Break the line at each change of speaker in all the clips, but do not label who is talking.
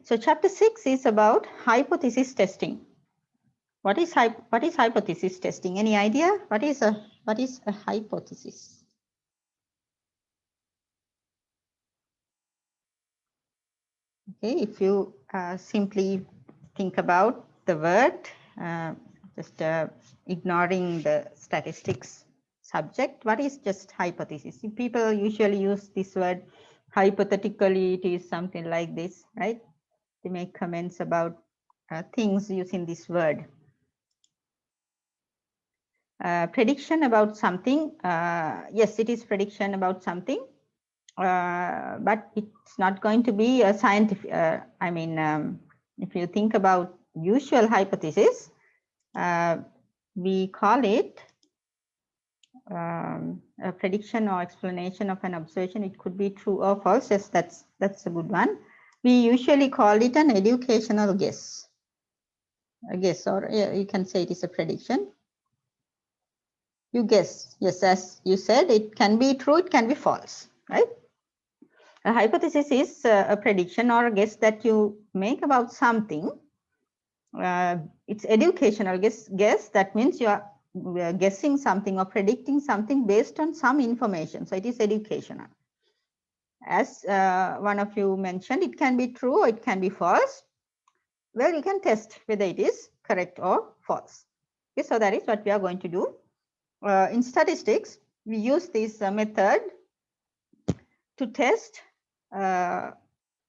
So chapter 6 is about hypothesis testing. What is hypothesis testing? Any idea? What is a hypothesis? Okay, if you simply think about the word, just ignoring the statistics subject, what is just hypothesis? People usually use this word hypothetically. It is something like this, right? They make comments about things using this word. Prediction about something. Yes, it is prediction about something, but it's not going to be a scientific. If you think about usual hypothesis, we call it a prediction or explanation of an observation. It could be true or false. Yes, that's a good one. We usually call it an educational guess. A guess, or you can say it is a prediction. You guess. Yes, as you said, it can be true, it can be false, right? A hypothesis is a prediction or a guess that you make about something. It's educational guess. That means you are guessing something or predicting something based on some information. So it is educational. As one of you mentioned, it can be true or it can be false. Well, you can test whether it is correct or false. Okay, so that is what we are going to do. In statistics, we use this method to test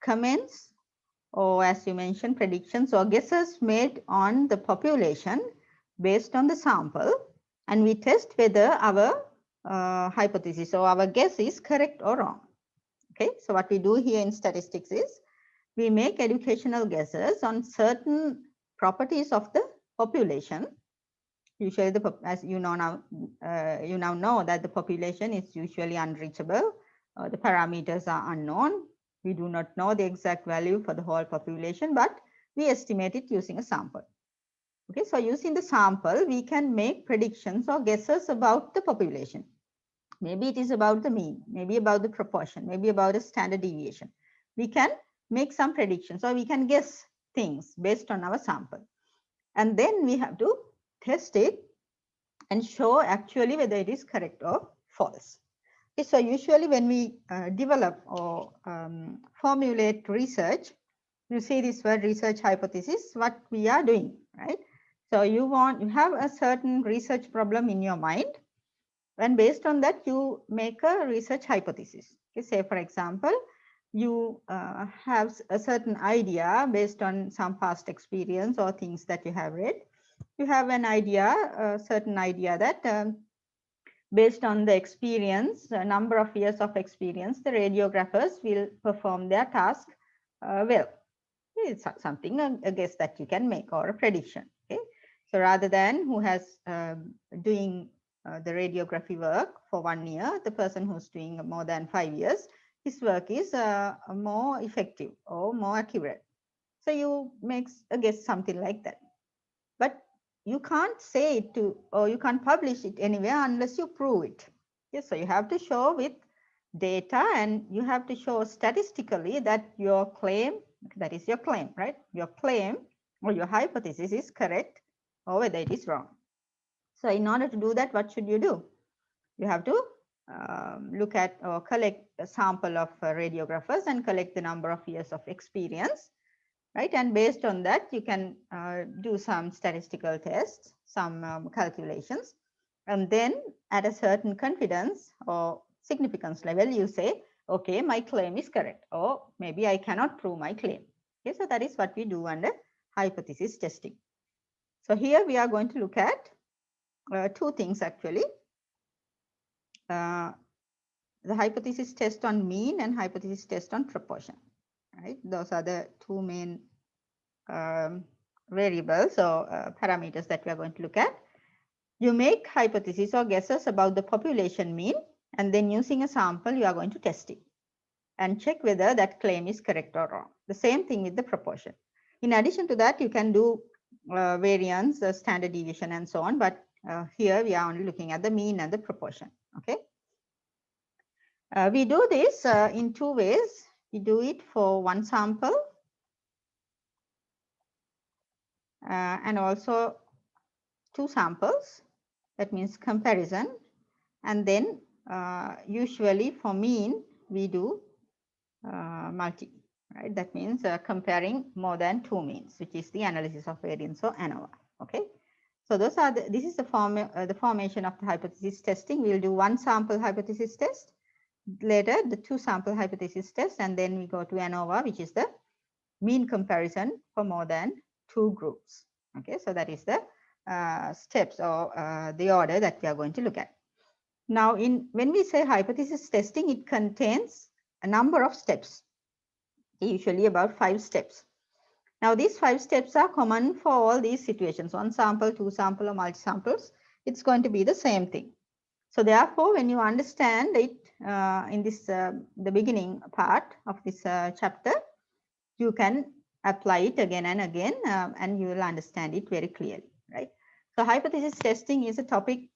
comments, or as you mentioned, predictions or guesses made on the population based on the sample, and we test whether our hypothesis or our guess is correct or wrong. Okay, so what we do here in statistics is we make educational guesses on certain properties of the population. Usually, as you know now, you now know that the population is usually unreachable. The parameters are unknown. We do not know the exact value for the whole population, but we estimate it using a sample. Okay, so using the sample, we can make predictions or guesses about the population. Maybe it is about the mean, maybe about the proportion, maybe about a standard deviation. We can make some predictions, or we can guess things based on our sample. And then we have to test it and show actually whether it is correct or false. Okay, so usually when we develop or formulate research, you see this word research hypothesis, what we are doing, right? So you have a certain research problem in your mind, and based on that you make a research hypothesis. Okay, say for example, you have a certain idea based on some past experience or things that you have read. You have an idea, a certain idea that based on the experience, a number of years of experience, the radiographers will perform their task well. It's something, a guess that you can make, or a prediction. Okay, so rather than who has doing the radiography work for 1 year, the person who's doing more than 5 years, his work is more effective or more accurate. So you make a guess, something like that. But you can't say it to, or you can't publish it anywhere unless you prove it. Yes, so you have to show with data, and you have to show statistically that your claim, that is your claim, right? Your claim or your hypothesis is correct or whether it is wrong. So in order to do that, what should you do? You have to look at or collect a sample of radiographers and collect the number of years of experience, right? And based on that, you can do some statistical tests, some calculations, and then at a certain confidence or significance level, you say, okay, my claim is correct, or maybe I cannot prove my claim. Okay, so that is what we do under hypothesis testing. So here we are going to look at two things actually. The hypothesis test on mean and hypothesis test on proportion, right? Those are the two main variables or parameters that we are going to look at. You make hypotheses or guesses about the population mean, and then using a sample, you are going to test it and check whether that claim is correct or wrong. The same thing with the proportion. In addition to that, you can do variance, standard deviation, and so on. But here we are only looking at the mean and the proportion. Okay. We do this in two ways. We do it for one sample, and also 2 samples. That means comparison. And then usually for mean, we do multi, right? That means comparing more than 2 means, which is the analysis of variance or ANOVA. Okay. So those are this is the formation of the hypothesis testing. We'll do 1 sample hypothesis test, later the 2 sample hypothesis test, and then we go to ANOVA, which is the mean comparison for more than 2 groups. Okay, so that is the steps or the order that we are going to look at. Now, when we say hypothesis testing, it contains a number of steps, usually about 5 steps. Now, these 5 steps are common for all these situations, 1 sample, 2 sample, or multi-samples. It's going to be the same thing. So therefore, when you understand it in this the beginning part of this chapter, you can apply it again and again, and you will understand it very clearly, right? So hypothesis testing is a topic,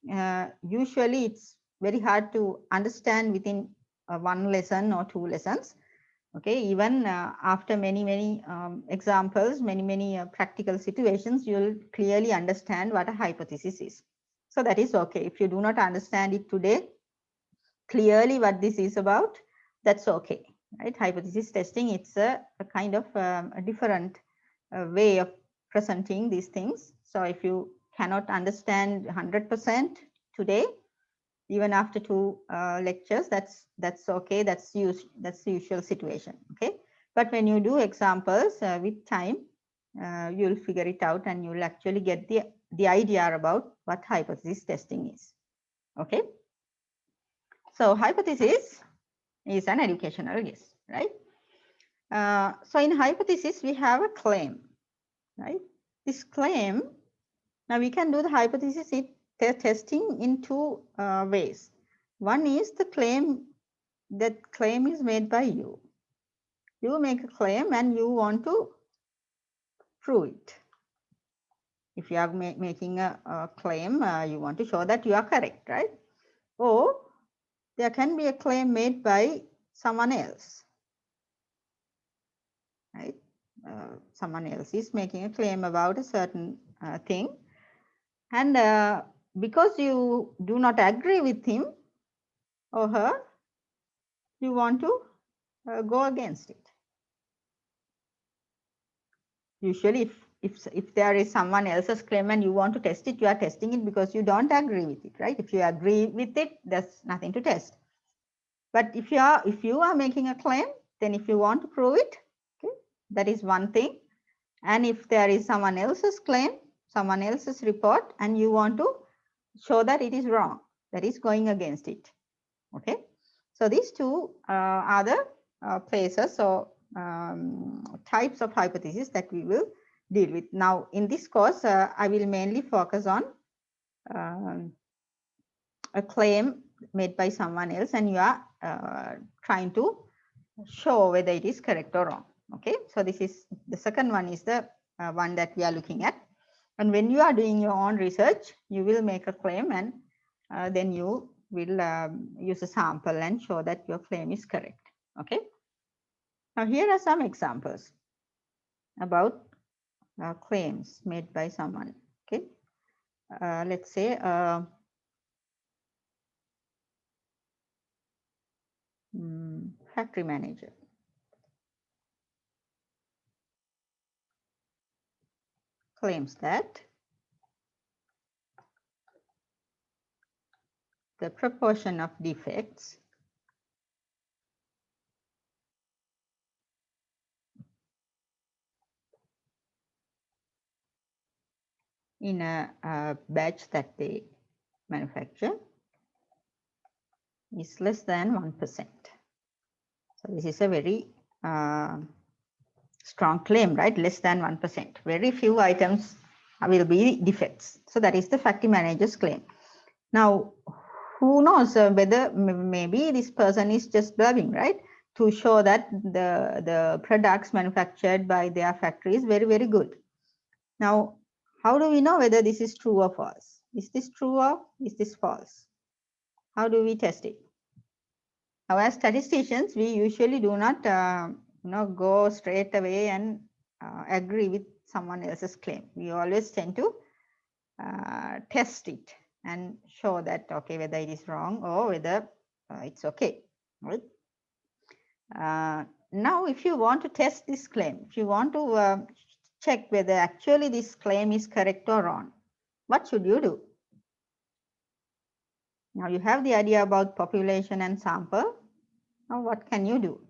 usually it's very hard to understand within 1 lesson or 2 lessons. Okay, even after many examples, many practical situations, you'll clearly understand what a hypothesis is. So that is okay. If you do not understand it today clearly what this is about, that's okay, right? Hypothesis testing, it's a kind of a different way of presenting these things. So if you cannot understand 100% today, even after 2 lectures, that's okay. That's the usual situation. Okay, but when you do examples with time, you'll figure it out, and you'll actually get the idea about what hypothesis testing is. Okay, so hypothesis is an educational guess, right? So in hypothesis, we have a claim, right? This claim, now we can do the hypothesis testing in 2 ways. One is the claim, that claim is made by you. You make a claim and you want to prove it. If you are making a claim, you want to show that you are correct, right? Or there can be a claim made by someone else, right? Someone else is making a claim about a certain thing, and because you do not agree with him or her, you want to go against it. Usually, if there is someone else's claim and you want to test it, you are testing it because you don't agree with it, right? If you agree with it, there's nothing to test. But if you are making a claim, then if you want to prove it, okay, that is one thing. And if there is someone else's claim, someone else's report, and you want to show that it is wrong, that is going against it. Okay, so these 2 are the places or types of hypothesis that we will deal with. Now, in this course, I will mainly focus on a claim made by someone else, and you are trying to show whether it is correct or wrong. Okay, so this is the second one, is the one that we are looking at. And when you are doing your own research, you will make a claim, and then you will use a sample and show that your claim is correct. Okay, now here are some examples about claims made by someone. Okay, let's say factory manager claims that the proportion of defects in a batch that they manufacture is less than 1%. So this is a very strong claim, right? Less than 1%. Very few items will be defects. So that is the factory manager's claim. Now, who knows whether maybe this person is just bluffing, right? To show that the products manufactured by their factory is very, very good. Now, how do we know whether this is true or false? Is this true or is this false? How do we test it? Now, as statisticians, we usually do not go straight away and agree with someone else's claim. We always tend to test it and show that, okay, whether it is wrong or whether it's okay, right? Now, if you want to test this claim, if you want to check whether actually this claim is correct or wrong, what should you do? Now you have the idea about population and sample. Now what can you do?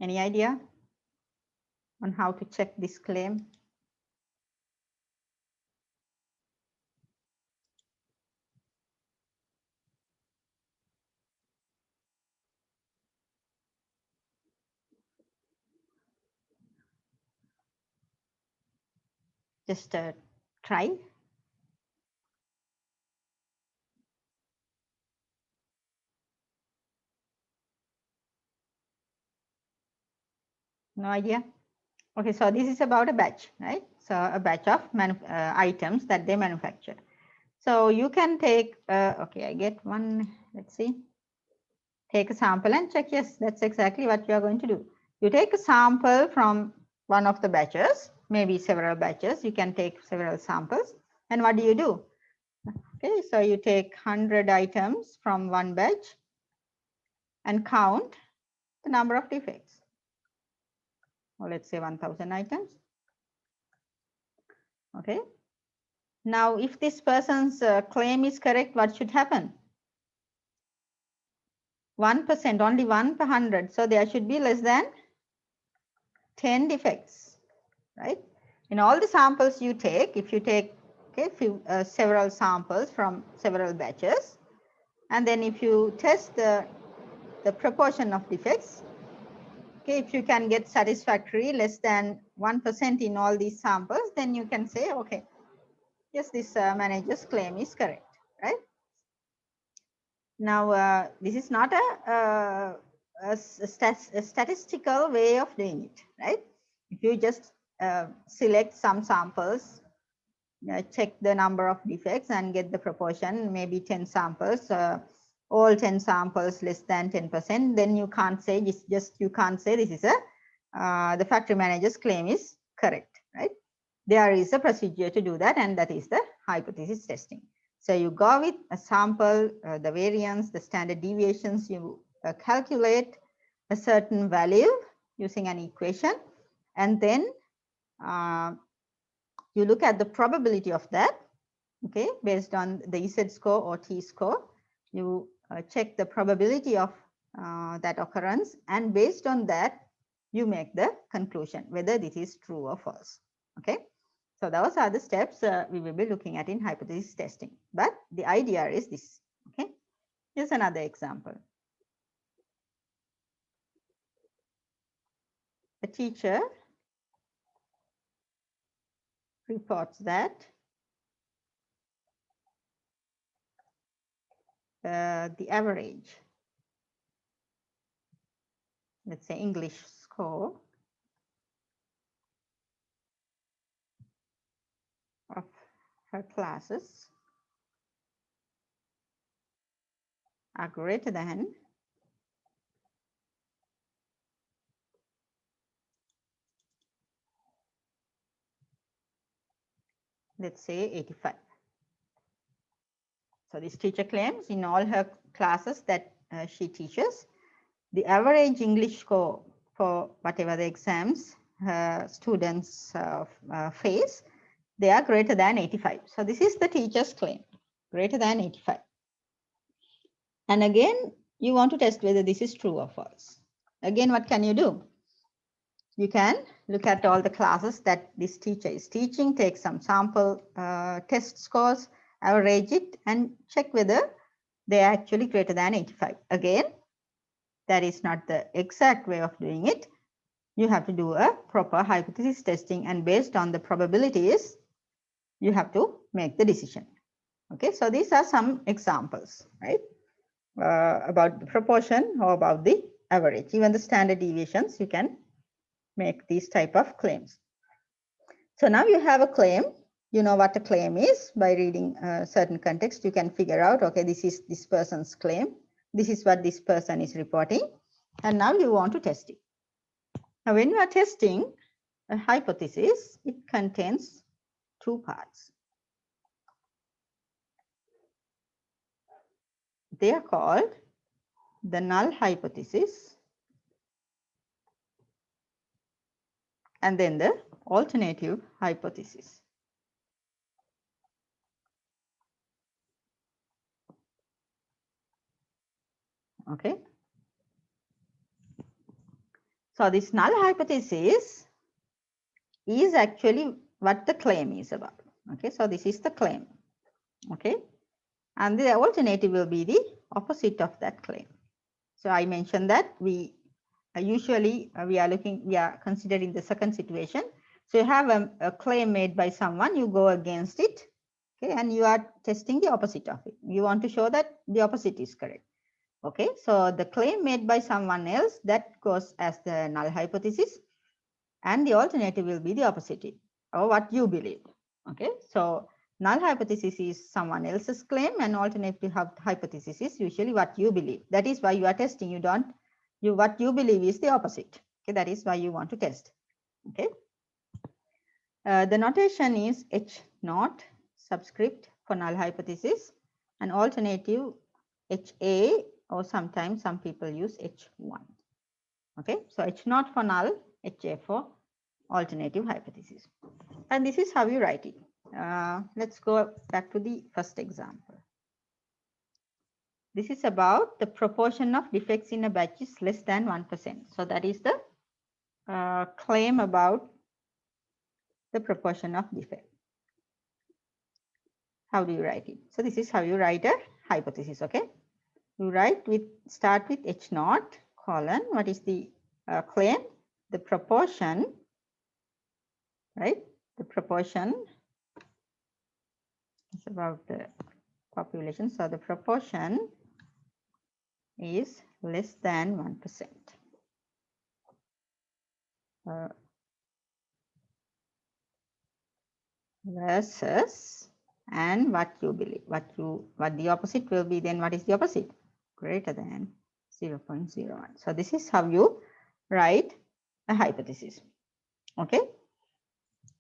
Any idea on how to check this claim? Just try. No idea? Okay, so this is about a batch, right? So a batch of items that they manufacture. So you can take, okay, I get one, let's see. Take a sample and check, yes, that's exactly what you are going to do. You take a sample from one of the batches, maybe several batches, you can take several samples. And what do? Okay, so you take 100 items from one batch and count the number of defects. Or let's say 1000 items. Okay. Now, if this person's claim is correct, what should happen? 1%, only 1 per 100. So there should be less than 10 defects, right? In all the samples you take, if you take several samples from several batches, and then if you test the proportion of defects, okay, if you can get satisfactory less than 1% in all these samples, then you can say, okay, yes, this manager's claim is correct, right? Now, this is not a statistical way of doing it, right? If you just select some samples, check the number of defects and get the proportion, maybe 10 samples, all 10 samples less than 10%, then you can't say, you can't say this is the factory manager's claim is correct, right? There is a procedure to do that, and that is the hypothesis testing. So you go with a sample, the variance, the standard deviations, you calculate a certain value using an equation, and then you look at the probability of that, okay, based on the Z score or T score. You check the probability of that occurrence, and based on that, you make the conclusion whether this is true or false, okay? So those are the steps we will be looking at in hypothesis testing. But the idea is this, okay? Here's another example. A teacher reports that the average, let's say English score of her classes are greater than 85. So this teacher claims in all her classes that she teaches, the average English score for whatever the exams students face, they are greater than 85. So this is the teacher's claim, greater than 85. And again, you want to test whether this is true or false. Again, what can you do? You can look at all the classes that this teacher is teaching, take some sample test scores, average it, and check whether they are actually greater than 85. Again, that is not the exact way of doing it. You have to do a proper hypothesis testing, and based on the probabilities, you have to make the decision. Okay, so these are some examples, right? About the proportion or about the average. Even the standard deviations, you can make these type of claims. So now you have a claim. You know what a claim is. By reading a certain context, you can figure out, okay, this is this person's claim. This is what this person is reporting. And now you want to test it. Now, when you are testing a hypothesis, it contains two parts. They are called the null hypothesis and then the alternative hypothesis. Okay. So this null hypothesis is actually what the claim is about. Okay, so this is the claim. Okay, and the alternative will be the opposite of that claim. So I mentioned that we usually we are considering the second situation. So you have a claim made by someone, you go against it, okay, and you are testing the opposite of it. You want to show that the opposite is correct. Okay, so the claim made by someone else, that goes as the null hypothesis, and the alternative will be the opposite or what you believe. Okay, so null hypothesis is someone else's claim and alternative hypothesis is usually what you believe. That is why you are testing. What you believe is the opposite. Okay, that is why you want to test. Okay, the notation is H0 subscript for null hypothesis and alternative HA, or sometimes some people use H1. Okay, so H0 for null, HA for alternative hypothesis. And this is how you write it. Let's go back to the first example. This is about the proportion of defects in a batch is less than 1%. So that is the claim about the proportion of defect. How do you write it? So this is how you write a hypothesis. Okay, you start with H0 colon. What is the claim? The proportion, right? The proportion is about the population. So the proportion is less than 1%. Versus, and what you believe, what the opposite will be, then what is the opposite? Greater than 0.01. So this is how you write a hypothesis. Okay,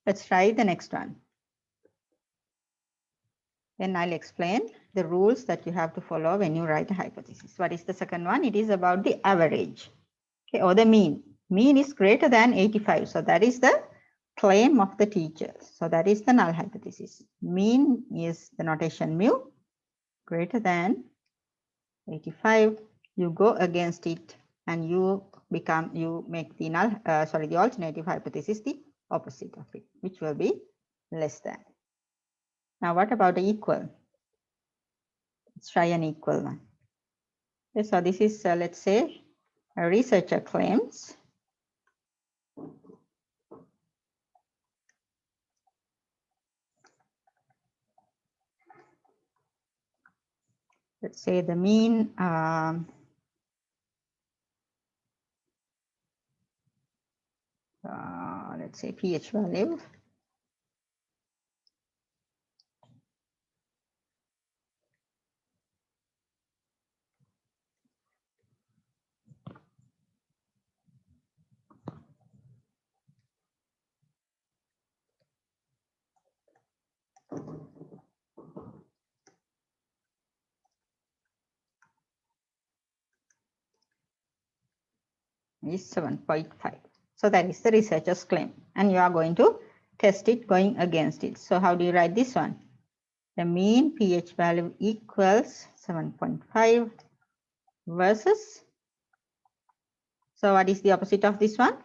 let's try the next one. Then I'll explain the rules that you have to follow when you write a hypothesis. What is the second one? It is about the average, okay, or the mean. Mean is greater than 85. So that is the claim of the teacher. So that is the null hypothesis. Mean is the notation mu, greater than 85. You go against it and you make the the alternative hypothesis the opposite of it, which will be less than. Now what about the equal? Let's try an equal one. Okay, so this is let's say a researcher claims let's say the mean let's say pH value is 7.5. So that is the researcher's claim, and you are going to test it going against it. So how do you write this one? The mean pH value equals 7.5 versus, so what is the opposite of this one?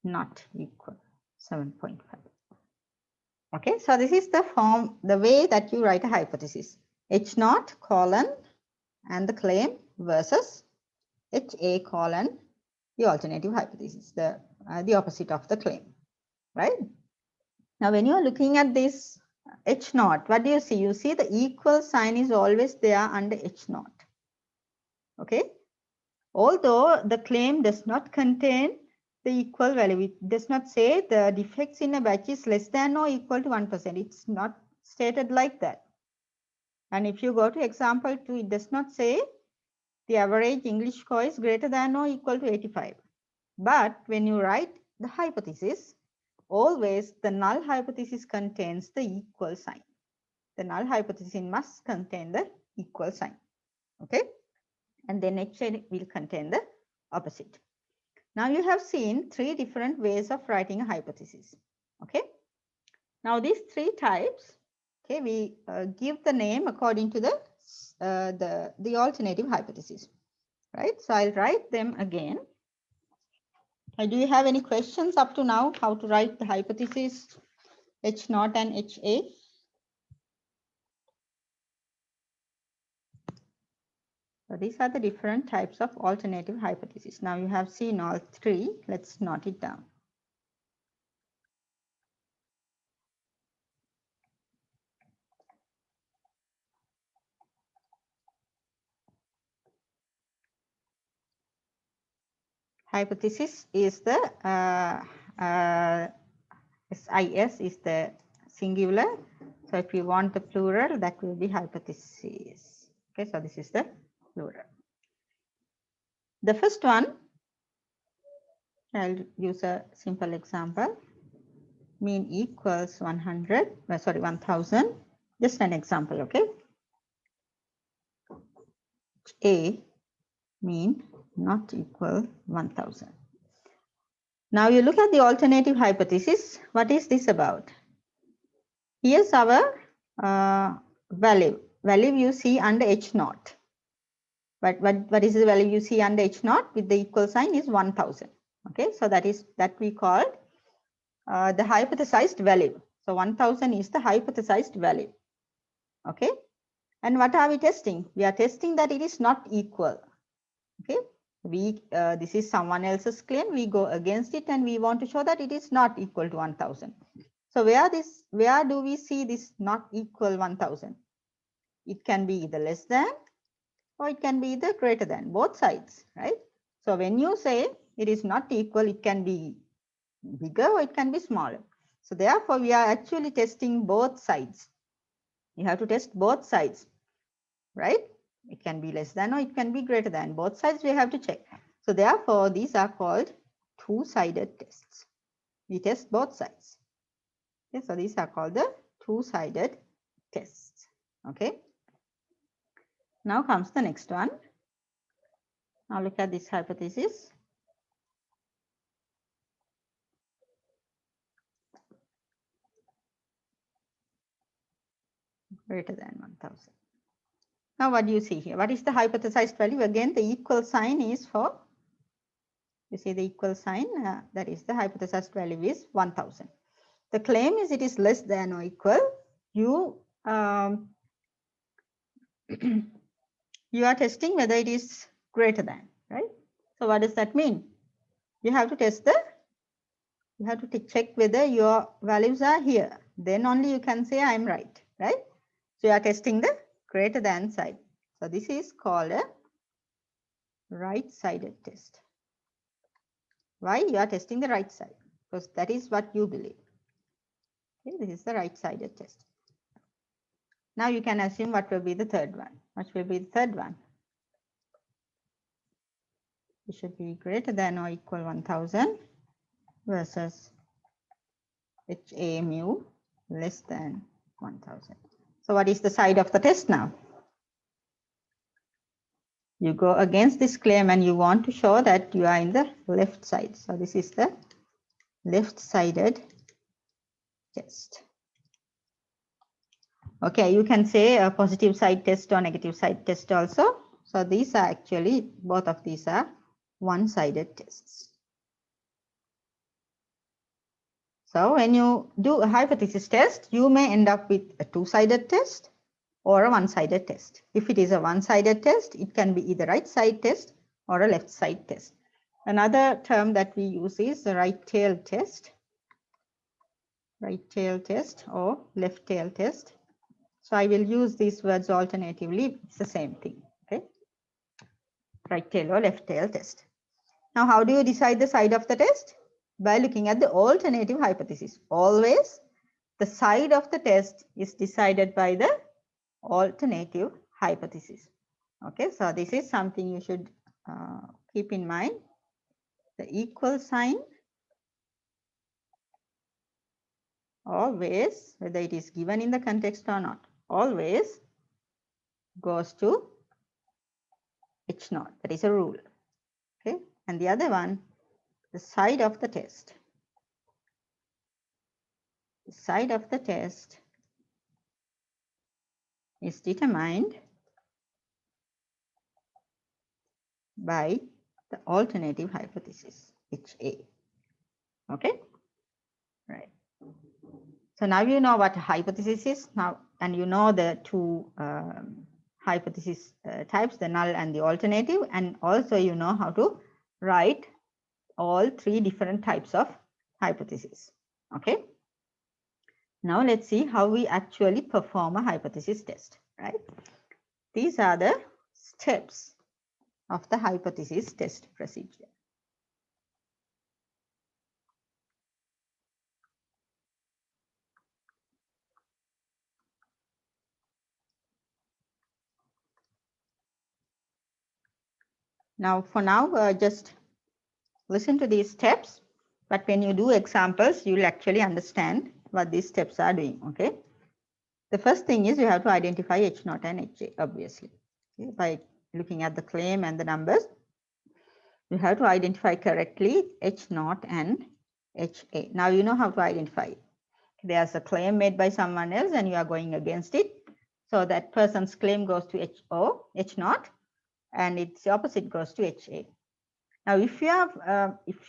Not equal, 7.5. Okay, so this is the way that you write a hypothesis. H0 colon and the claim versus HA colon the alternative hypothesis, the opposite of the claim, right? Now, when you are looking at this H0, what do you see? You see the equal sign is always there under H0. Okay, although the claim does not contain the equal value, it does not say the defects in a batch is less than or equal to 1%. It's not stated like that. And if you go to example 2, it does not say the average English score is greater than or equal to 85. But when you write the hypothesis, always the null hypothesis contains the equal sign. The null hypothesis must contain the equal sign. Okay? And then HA will contain the opposite. Now you have seen 3 different ways of writing a hypothesis. Okay? Now these 3 types, okay, we give the name according to the alternative hypothesis, right? So I'll write them again. Do you have any questions up to now? How to write the hypothesis H0 and HA? So these are the different types of alternative hypothesis. Now you have seen all 3. Let's note it down. Hypothesis is the SIS is the singular. So if you want the plural, that will be hypothesis. Okay, so this is the plural. The first one, I'll use a simple example. Mean equals 1000. Just an example, okay? A mean not equal 1000. Now you look at the alternative hypothesis. What is this about? Here's our value you see under H0. But what is the value you see under H0 with the equal sign is 1000. Okay, so that we called the hypothesized value. So 1000 is the hypothesized value. Okay, and what are we testing? We are testing that it is not equal. Okay, this is someone else's claim. We go against it and we want to show that it is not equal to 1000. So where do we see this not equal 1000? It can be either less than or it can be either greater than, both sides, right? So when you say it is not equal, it can be bigger or it can be smaller. So therefore, we are actually testing both sides. You have to test both sides, right? It can be less than or it can be greater than. Both sides we have to check. So therefore, these are called two-sided tests. We test both sides. Okay, so these are called the two-sided tests. Okay. Now comes the next one. Now look at this hypothesis. Greater than 1000. Now what do you see here? What is the hypothesized value? Again, the equal sign is for, you see the equal sign, that is the hypothesized value is 1000. The claim is it is less than or equal. You you are testing whether it is greater than, right? So what does that mean? You have to test you have to check whether your values are here. Then only you can say I am right, right? So you are testing the greater than side. So this is called a right-sided test. Why? You are testing the right side because that is what you believe. Okay, this is the right-sided test. Now you can assume what will be the third one. What will be the third one? It should be greater than or equal 1000 versus HA mu less than 1000. So what is the side of the test now? You go against this claim and you want to show that you are in the left side. So this is the left-sided test. Okay, you can say a positive side test or negative side test also. So these are actually, both of these are one-sided tests. So when you do a hypothesis test, you may end up with a two-sided test or a one-sided test. If it is a one-sided test, it can be either right-side test or a left-side test. Another term that we use is the right-tail test. Right-tail test or left-tail test. So I will use these words alternatively. It's the same thing, okay? Right-tail or left-tail test. Now, how do you decide the side of the test? By looking at the alternative hypothesis. Always, the side of the test is decided by the alternative hypothesis. Okay, so this is something you should keep in mind. The equal sign always, whether it is given in the context or not, always goes to H0. That is a rule. Okay, and the other one, the side of the test. The side of the test is determined by the alternative hypothesis, HA. Okay, right. So now you know what a hypothesis is now, and you know the two hypothesis types, the null and the alternative, and also you know how to write all three different types of hypothesis. Okay. Now let's see how we actually perform a hypothesis test, right? These are the steps of the hypothesis test procedure. Now, for now, just listen to these steps, but when you do examples, you'll actually understand what these steps are doing, okay? The first thing is you have to identify H0 and HA, obviously. Okay? By looking at the claim and the numbers, you have to identify correctly H0 and HA. Now you know how to identify it. There's a claim made by someone else and you are going against it. So that person's claim goes to H0, and its opposite goes to HA. Now, if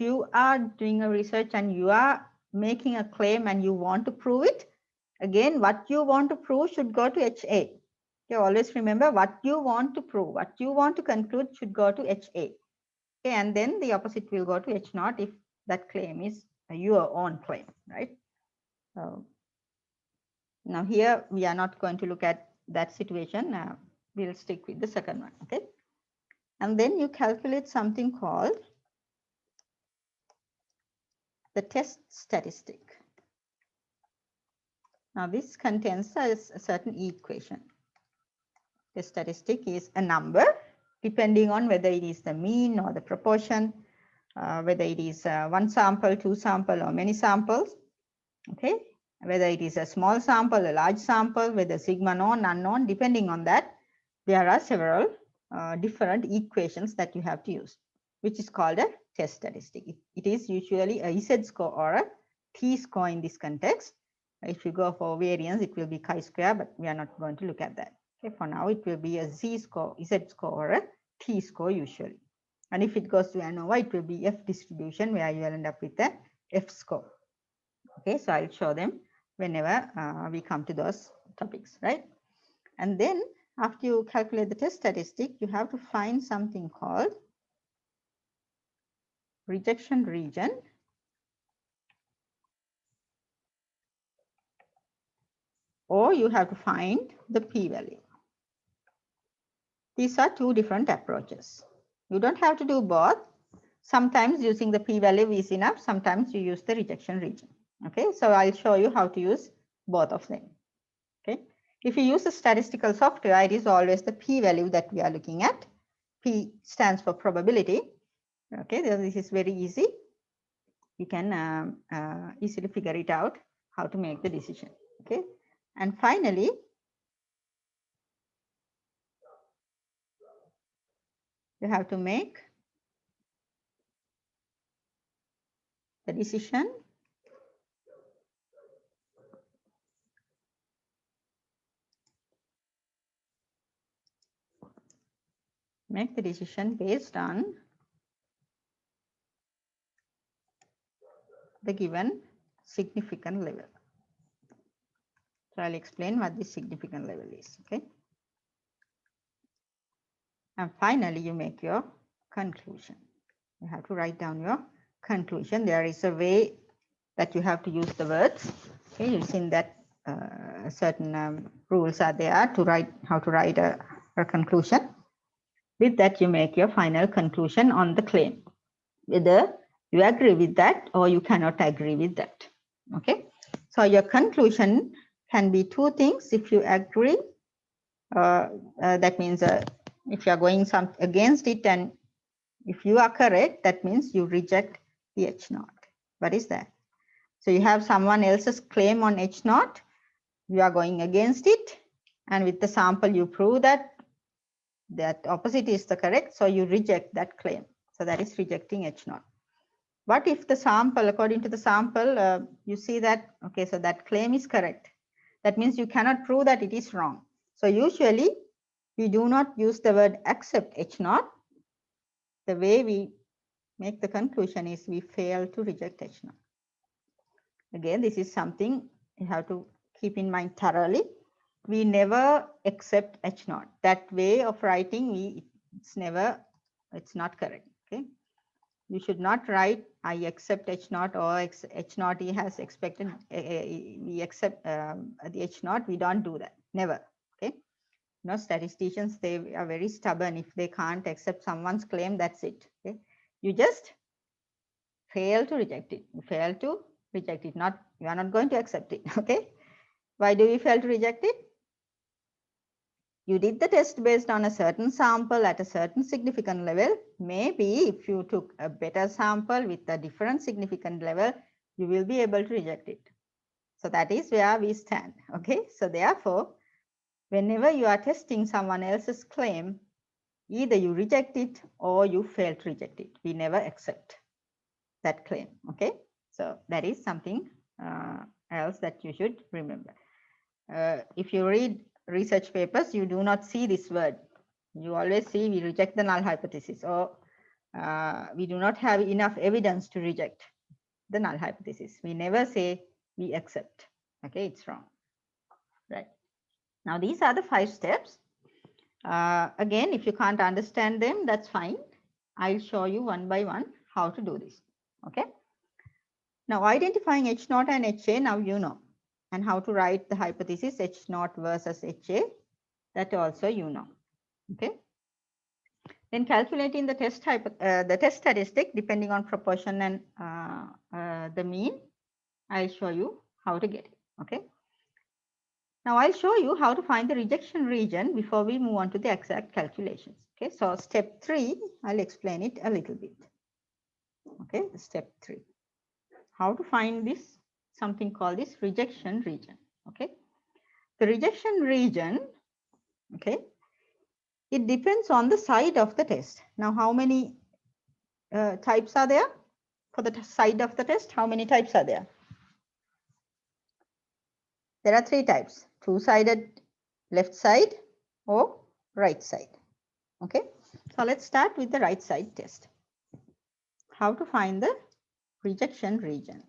you are doing a research and you are making a claim and you want to prove it, again, what you want to prove should go to HA. Okay, always remember what you want to prove, what you want to conclude should go to HA. Okay, and then the opposite will go to H0 if that claim is your own claim, right? So now here we are not going to look at that situation. We'll stick with the second one, okay? And then you calculate something called the test statistic. Now this contains a certain equation. The statistic is a number depending on whether it is the mean or the proportion, whether it is one sample, two sample, or many samples, okay? Whether it is a small sample, a large sample, whether sigma known, unknown, depending on that, there are several different equations that you have to use, which is called a test statistic. It is usually a Z-score or a T-score in this context. If you go for variance, it will be chi-square, but we are not going to look at that. Okay, for now, it will be a Z-score, Z-score, or a T-score usually. And if it goes to ANOVA, it will be F distribution, where you will end up with a F-score. Okay, so I'll show them whenever we come to those topics, right? And then after you calculate the test statistic, you have to find something called rejection region, or you have to find the p-value. These are two different approaches. You don't have to do both. Sometimes using the p-value is enough. Sometimes you use the rejection region. Okay, so I'll show you how to use both of them. Okay, if you use the statistical software, it is always the p-value that we are looking at. P stands for probability. Okay, this is very easy. You can easily figure it out how to make the decision. Okay, and finally, you have to make the decision based on the given significant level. So I'll explain what this significant level is. Okay, and finally you make your conclusion. You have to write down your conclusion. There is a way that you have to use the words. Okay, using that certain rules are there to write how to write a conclusion. With that, you make your final conclusion on the claim, whether you agree with that or you cannot agree with that. Okay, so your conclusion can be two things. If you agree, that means if you are going against it, and if you are correct, that means you reject the H naught. What is that? So you have someone else's claim on H naught, you are going against it, and with the sample you prove that opposite is the correct, so you reject that claim. So that is rejecting H naught. What if the sample, according to the sample, you see that, okay, so that claim is correct. That means you cannot prove that it is wrong. So usually we do not use the word accept H naught. The way we make the conclusion is we fail to reject H naught. Again, this is something you have to keep in mind thoroughly. We never accept H naught. That way of writing, it's not correct. Okay. You should not write I accept H naught or H naught he has expected. We accept the H naught. We don't do that. Never. Okay. No, statisticians, they are very stubborn. If they can't accept someone's claim, that's it. Okay. You just fail to reject it. You fail to reject it. You are not going to accept it. Okay. Why do we fail to reject it? You did the test based on a certain sample at a certain significant level. Maybe if you took a better sample with a different significant level, you will be able to reject it. So that is where we stand. Okay. So therefore, whenever you are testing someone else's claim, either you reject it or you fail to reject it. We never accept that claim. Okay. So that is something else that you should remember. If you read research papers, you do not see this word. You always see we reject the null hypothesis, or we do not have enough evidence to reject the null hypothesis. We never say we accept. Okay, it's wrong. Right. Now these are the 5 steps. Again, if you can't understand them, that's fine. I'll show you one by one how to do this. Okay. Now identifying H naught and HA, now you know. And how to write the hypothesis H naught versus HA, that also you know. Okay. Then calculating the test statistic depending on proportion and the mean. I'll show you how to get it. Okay. Now I'll show you how to find the rejection region before we move on to the exact calculations. Okay. So step 3, I'll explain it a little bit. Okay. Step 3. How to find this, something called this rejection region. Okay. The rejection region, okay, it depends on the side of the test. Now, how many types are there for the side of the test? How many types are there? There are 3 types: two-sided, left side, or right side. Okay. So let's start with the right side test. How to find the rejection region.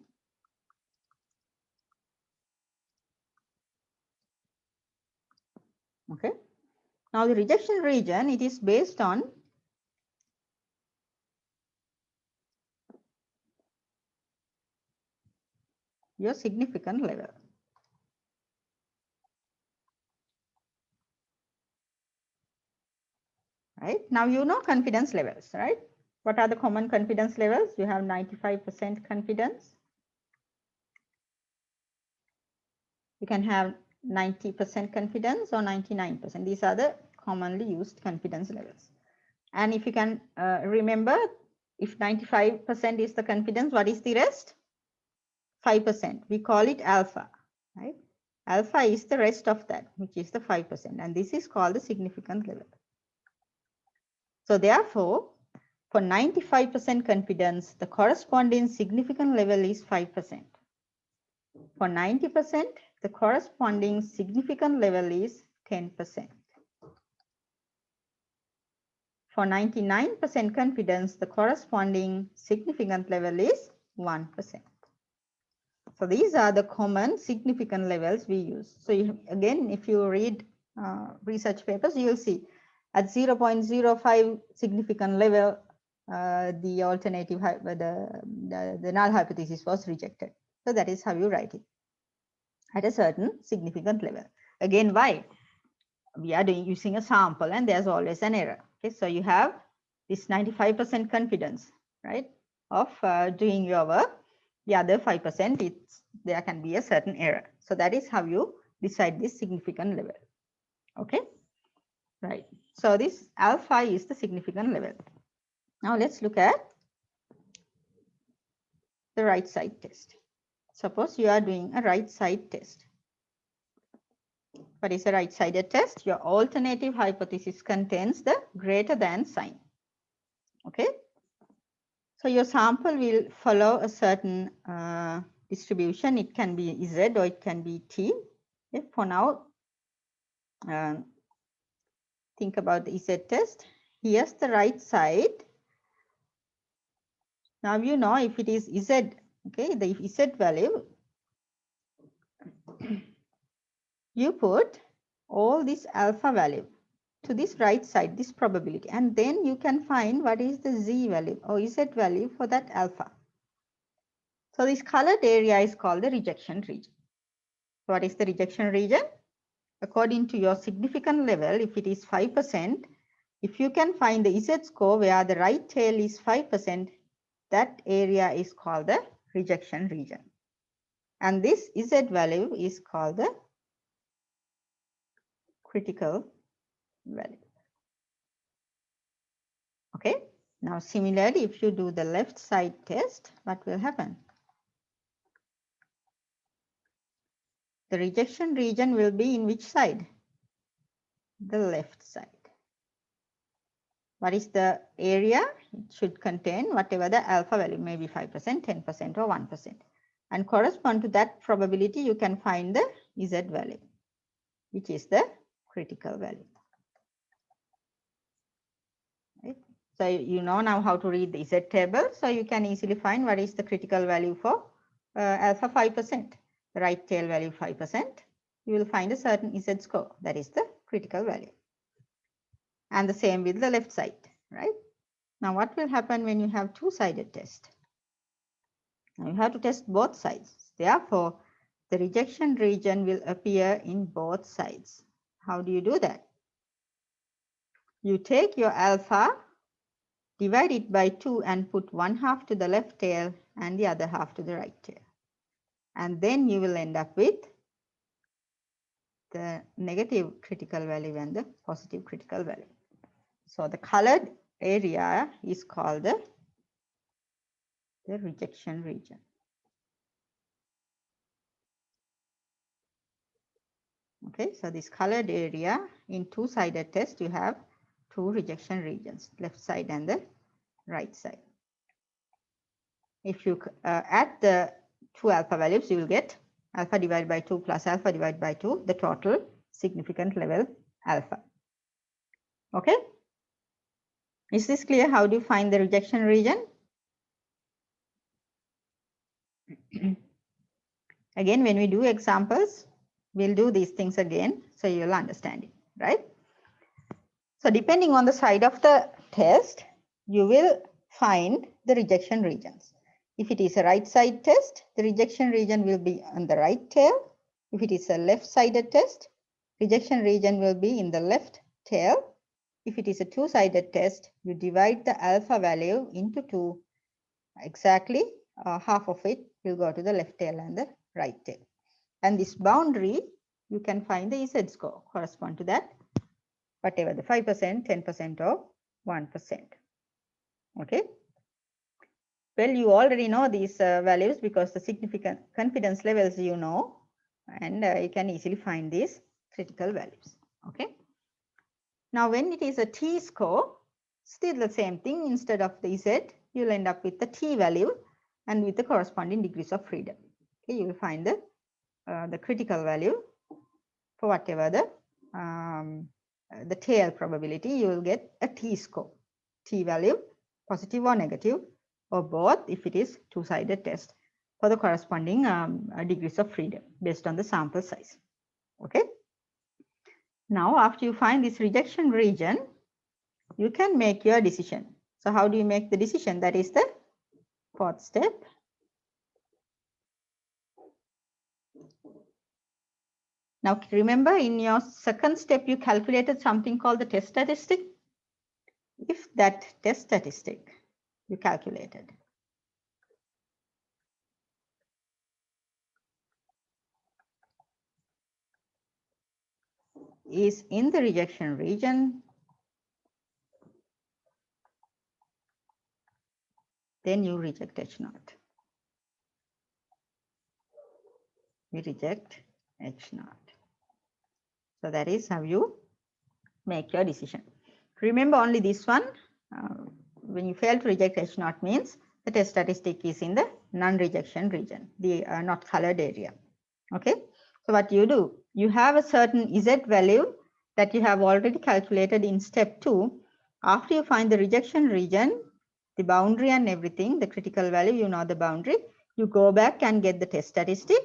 Okay. Now the rejection region, it is based on your significant level. Right. Now you know confidence levels, right? What are the common confidence levels? You have 95% confidence. You can have 90% confidence or 99%. These are the commonly used confidence levels. And if you can remember, if 95% is the confidence, what is the rest? 5%. We call it alpha, right? Alpha is the rest of that, which is the 5%. And this is called the significant level. So therefore, for 95% confidence, the corresponding significant level is 5%. For 90%, the corresponding significant level is 10%. For 99% confidence, the corresponding significant level is 1%. So these are the common significant levels we use. So again, if you read research papers, you will see at 0.05 significant level, the alternative, the null hypothesis was rejected. So that is how you write it at a certain significant level. Again, why? We are using a sample and there's always an error. Okay, so you have this 95% confidence, right, of doing your work. The other 5%, there can be a certain error. So that is how you decide this significant level. Okay. right? So this alpha is the significant level. Now let's look at the right side test. Suppose you are doing a right side test. What is a right-sided test? Your alternative hypothesis contains the greater than sign. Okay. So your sample will follow a certain distribution. It can be Z or it can be T. Okay. For now, think about the Z test. Here's the right side. Now you know if it is Z, okay, the Z value, you put all this alpha value to this right side, this probability, and then you can find what is the Z value or Z value for that alpha. So this colored area is called the rejection region. What is the rejection region? According to your significant level, if it is 5%, if you can find the Z score where the right tail is 5%, that area is called the rejection region. And this Z value is called the critical value. Okay. Now similarly, if you do the left side test, what will happen? The rejection region will be in which side? The left side. What is the area? It should contain whatever the alpha value, maybe 5%, 10% or 1%. And correspond to that probability, you can find the Z value, which is the critical value. Right? So you know now how to read the Z table. So you can easily find what is the critical value for alpha 5%. The right tail value 5%. You will find a certain Z score. That is the critical value. And the same with the left side, right? Now what will happen when you have two-sided test? Now you have to test both sides. Therefore, the rejection region will appear in both sides. How do you do that? You take your alpha, divide it by 2 and put one half to the left tail and the other half to the right tail. And then you will end up with the negative critical value and the positive critical value. So the colored area is called the rejection region. Okay, so this colored area in two-sided test, you have two rejection regions, left side and the right side. If you add the two alpha values, you will get alpha divided by 2 plus alpha divided by 2, the total significant level alpha. Okay, is this clear? How do you find the rejection region? Again, when we do examples, we'll do these things again, so you'll understand it, right? So depending on the side of the test, you will find the rejection regions. If it is a right side test, the rejection region will be on the right tail. If it is a left sided test, rejection region will be in the left tail. If it is a two-sided test, you divide the alpha value into 2. Exactly half of it will go to the left tail and the right tail. And this boundary, you can find the Z score correspond to that, whatever the 5%, 10% or 1%. Okay. Well, you already know these values because the significant confidence levels you know, and you can easily find these critical values. Okay. Now, when it is a T score, still the same thing. Instead of the Z, you'll end up with the T value and with the corresponding degrees of freedom. Okay, you will find the critical value for whatever the tail probability. You will get a T score, T value, positive or negative, or both if it is two-sided test, for the corresponding degrees of freedom based on the sample size. Okay. Now, after you find this rejection region, you can make your decision. So how do you make the decision? That is the fourth step. Now, remember in your second step, you calculated something called the test statistic. If that test statistic you calculated is in the rejection region, then you reject H0. We reject H0. So that is how you make your decision. Remember only this one. When you fail to reject H0 means the test statistic is in the non-rejection region, the not colored area. Okay. So what you do, you have a certain Z value that you have already calculated in step 2. After you find the rejection region, the boundary and everything, the critical value, you know the boundary, you go back and get the test statistic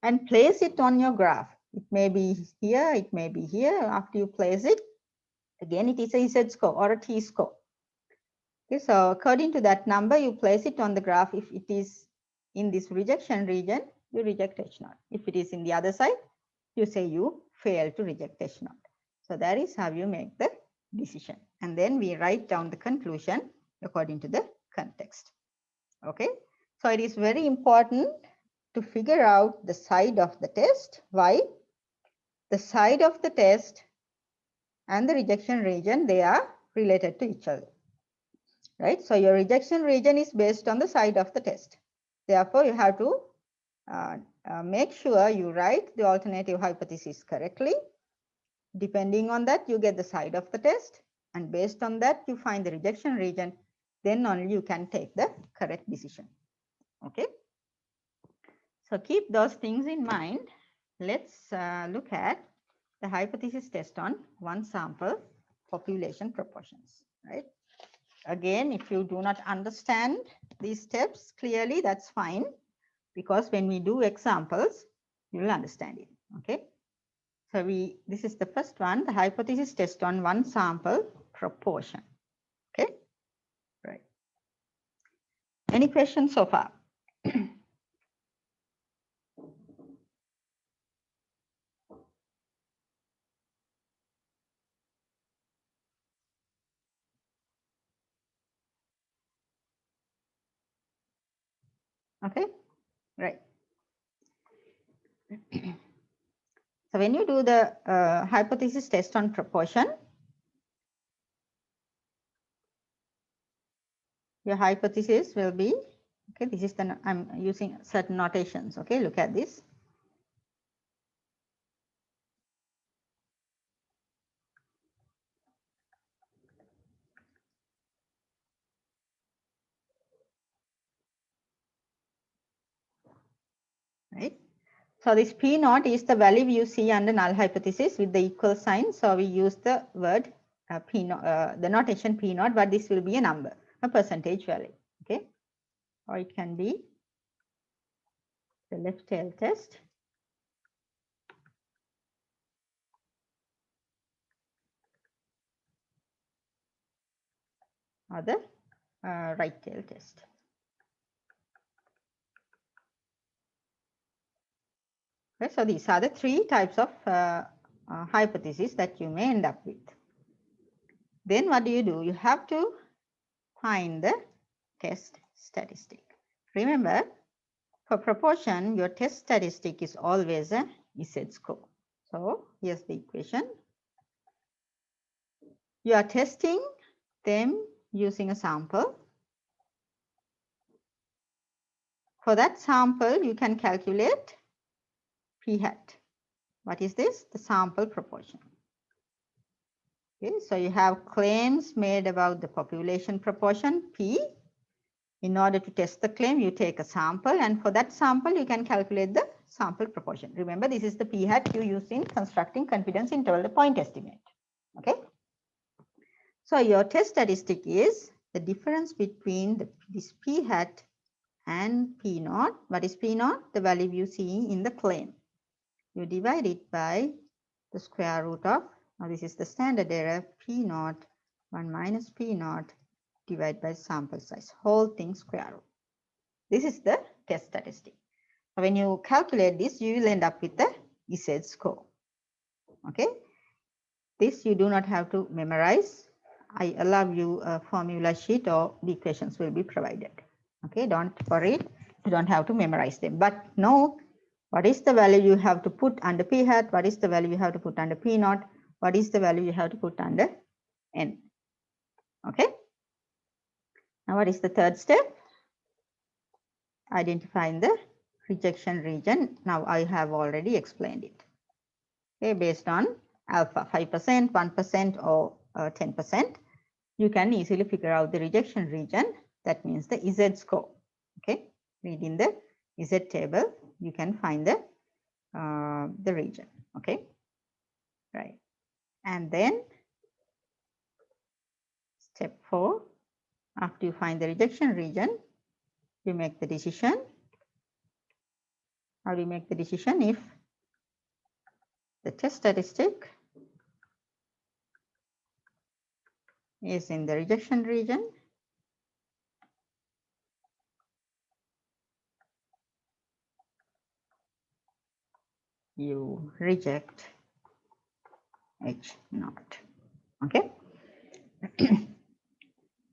and place it on your graph. It may be here, it may be here. After you place it, again, it is a Z score or a T score. Okay, so according to that number, you place it on the graph. If it is in this rejection region, you reject H0. If it is in the other side, you say you fail to reject H0. So that is how you make the decision. And then we write down the conclusion according to the context. Okay, so it is very important to figure out the side of the test. Why? The side of the test and the rejection region, they are related to each other. Right? So your rejection region is based on the side of the test. Therefore, you have to make sure you write the alternative hypothesis correctly. Depending on that, you get the side of the test. And based on that, you find the rejection region. Then only you can take the correct decision. Okay. So keep those things in mind. Let's look at the hypothesis test on one sample population proportions. Right. Again, if you do not understand these steps clearly, that's fine, because when we do examples, you will understand it. Okay. So this is the first one, the hypothesis test on one sample proportion. Okay. Right. Any questions so far? Okay. Right. So when you do the hypothesis test on proportion, your hypothesis will be, okay, this is the, I'm using certain notations. Okay, look at this. Right. So this P naught is the value you see under null hypothesis with the equal sign. So we use the word P naught, the notation P naught, but this will be a number, a percentage value. Okay. Or it can be the left tail test. Or the right tail test. Okay, so these are the three types of hypotheses that you may end up with. Then what do? You have to find the test statistic. Remember, for proportion, your test statistic is always a Z score. So here's the equation. You are testing them using a sample. For that sample, you can calculate P hat. What is this? The sample proportion. Okay, so you have claims made about the population proportion P. In order to test the claim, you take a sample, and for that sample, you can calculate the sample proportion. Remember, this is the P hat you use in constructing confidence interval, the point estimate. Okay. So your test statistic is the difference between this P hat and P naught. What is P naught? The value you see in the claim. You divide it by the square root of, now this is the standard error, P naught 1 minus P naught divided by sample size, whole thing square root. This is the test statistic. So when you calculate this, you will end up with the Z score. Okay. This you do not have to memorize. I allow you a formula sheet, or the equations will be provided. Okay, don't worry, you don't have to memorize them, but know what is the value you have to put under P hat, what is the value you have to put under P naught, what is the value you have to put under N. Okay. Now what is the third step? Identifying the rejection region. Now I have already explained it. Okay, based on alpha 5%, 1% or 10, you can easily figure out the rejection region. That means the Z score. Okay, read in the Z table, you can find the region. Okay, right. And then step 4, after you find the rejection region, you make the decision. How do you make the decision? If the test statistic is in the rejection region, you reject H naught. Okay.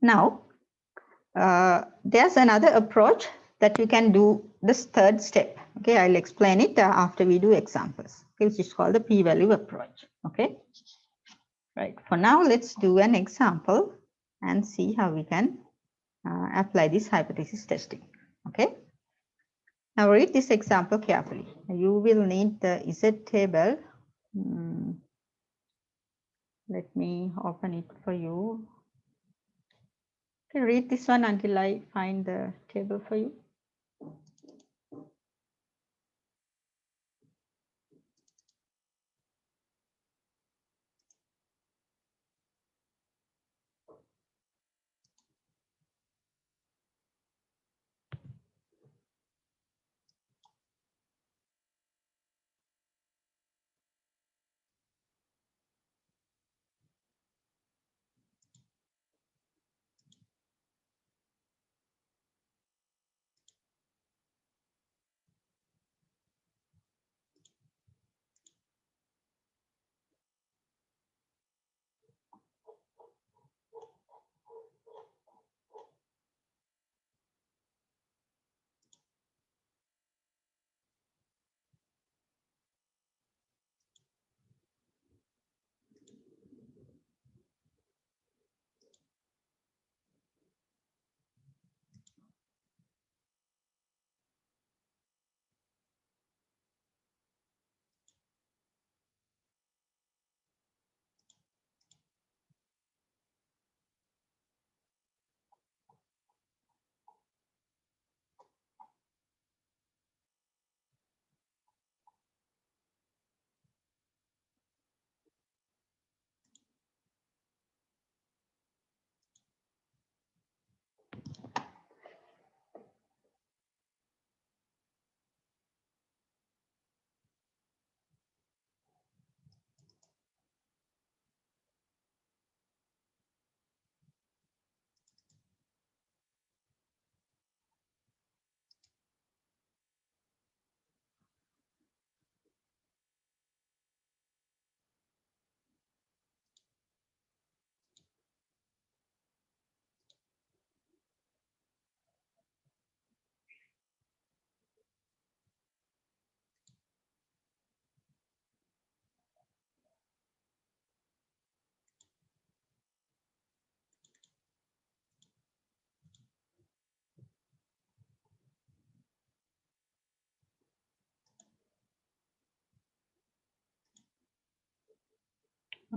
Now, there's another approach that you can do this third step. Okay, I'll explain it after we do examples, okay, which is called the p-value approach. Okay, right. For now, let's do an example and see how we can apply this hypothesis testing. Okay. Now read this example carefully. You will need the Z table. Let me open it for you. Okay, read this one until I find the table for you.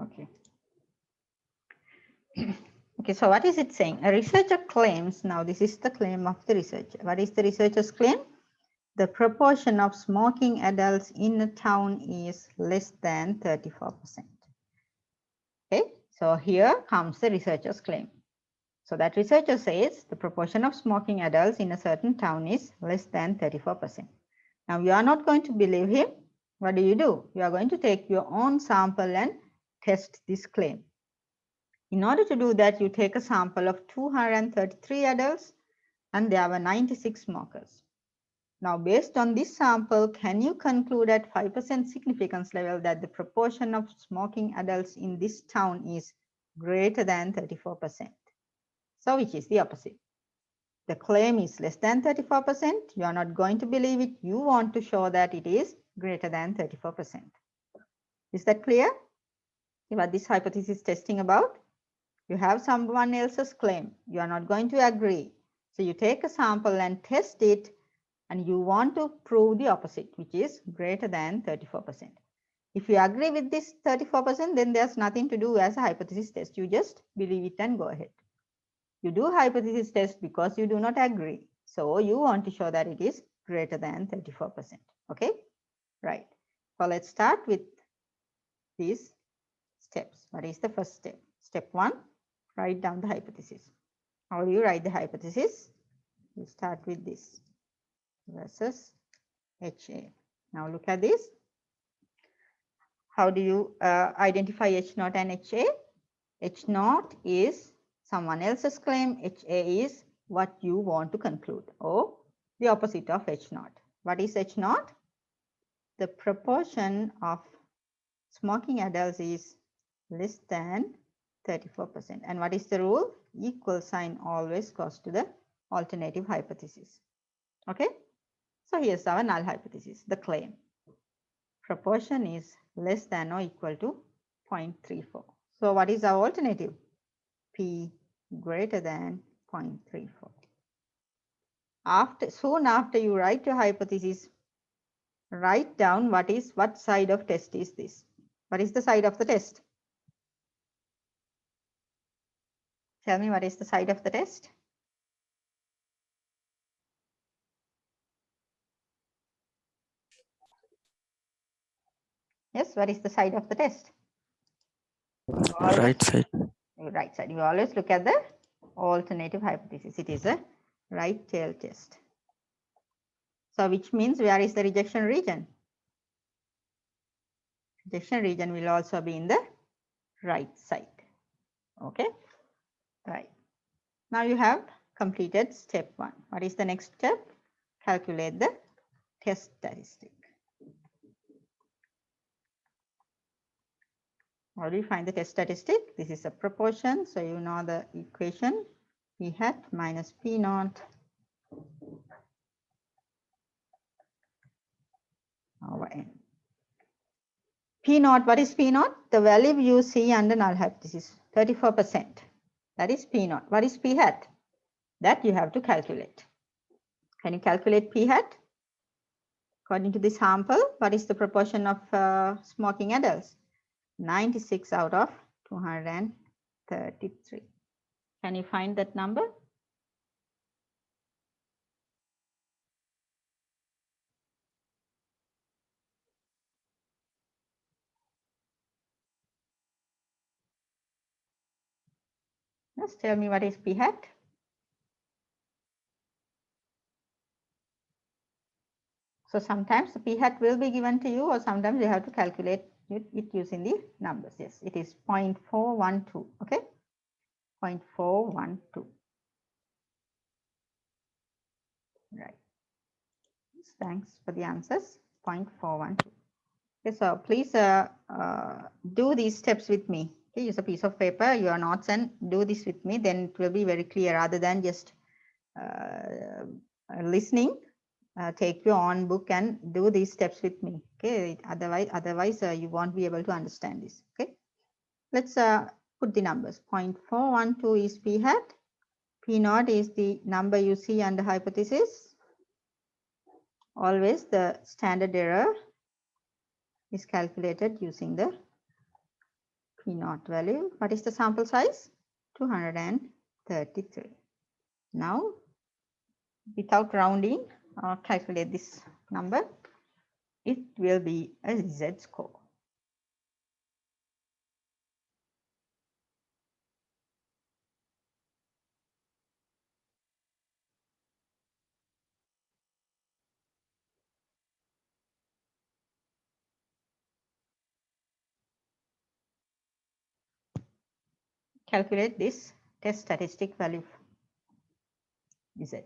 Okay. Okay, so what is it saying? A researcher claims, now this is the claim of the researcher. What is the researcher's claim? The proportion of smoking adults in a town is less than 34%. Okay, so here comes the researcher's claim. So that researcher says the proportion of smoking adults in a certain town is less than 34%. Now you are not going to believe him. What do? You are going to take your own sample and test this claim. In order to do that, you take a sample of 233 adults and there were 96 smokers. Now, based on this sample, can you conclude at 5% significance level that the proportion of smoking adults in this town is greater than 34%? So, which is the opposite? The claim is less than 34%. You are not going to believe it. You want to show that it is greater than 34%. Is that clear? What this hypothesis is testing about? You have someone else's claim. You are not going to agree. So you take a sample and test it, and you want to prove the opposite, which is greater than 34%. If you agree with this 34%, then there's nothing to do as a hypothesis test. You just believe it and go ahead. You do hypothesis test because you do not agree. So you want to show that it is greater than 34%. Okay, right. So let's start with these steps. What is the first step? Step 1, write down the hypothesis. How do you write the hypothesis? You start with this versus HA. Now look at this. How do you identify H0 and HA? H0 is someone else's claim. HA is what you want to conclude, or the opposite of H0. What is H0? The proportion of smoking adults is less than 34%. And what is the rule? Equal sign always goes to the alternative hypothesis. Okay, so here's our null hypothesis, the claim. Proportion is less than or equal to 0.34. So what is our alternative? P greater than 0.34. Soon after you write your hypothesis, write down what side of test is this. What is the side of the test? Tell me, what is the side of the test? Yes, what is the side of the test?
Right side.
Right side. You always look at the alternative hypothesis. It is a right tail test. So which means, where is the rejection region? Rejection region will also be in the right side. Okay, right. Now you have completed step 1. What is the next step? Calculate the test statistic. How do you find the test statistic? This is a proportion, so you know the equation, P hat minus P naught over N. P naught, what is P naught? The value you see under null hypothesis, 34%. That is P naught. What is P hat? That you have to calculate. Can you calculate P hat? According to the sample, what is the proportion of smoking adults? 96 out of 233. Can you find that number? Just tell me, what is P hat? So sometimes the P hat will be given to you, or sometimes you have to calculate it using the numbers. Yes, it is 0.412. Okay, 0.412. Right. Thanks for the answers. 0.412. Okay, so please do these steps with me. Okay, use a piece of paper, your notes, and do this with me. Then it will be very clear, rather than just listening. Take your own book and do these steps with me. Okay, otherwise you won't be able to understand this. Okay, let's put the numbers. 0.412 is P hat. P naught is the number you see under hypothesis. Always the standard error is calculated using the P naught value. What is the sample size? 233. Now, without rounding, calculate this number. It will be a Z score. Calculate this test statistic value Z.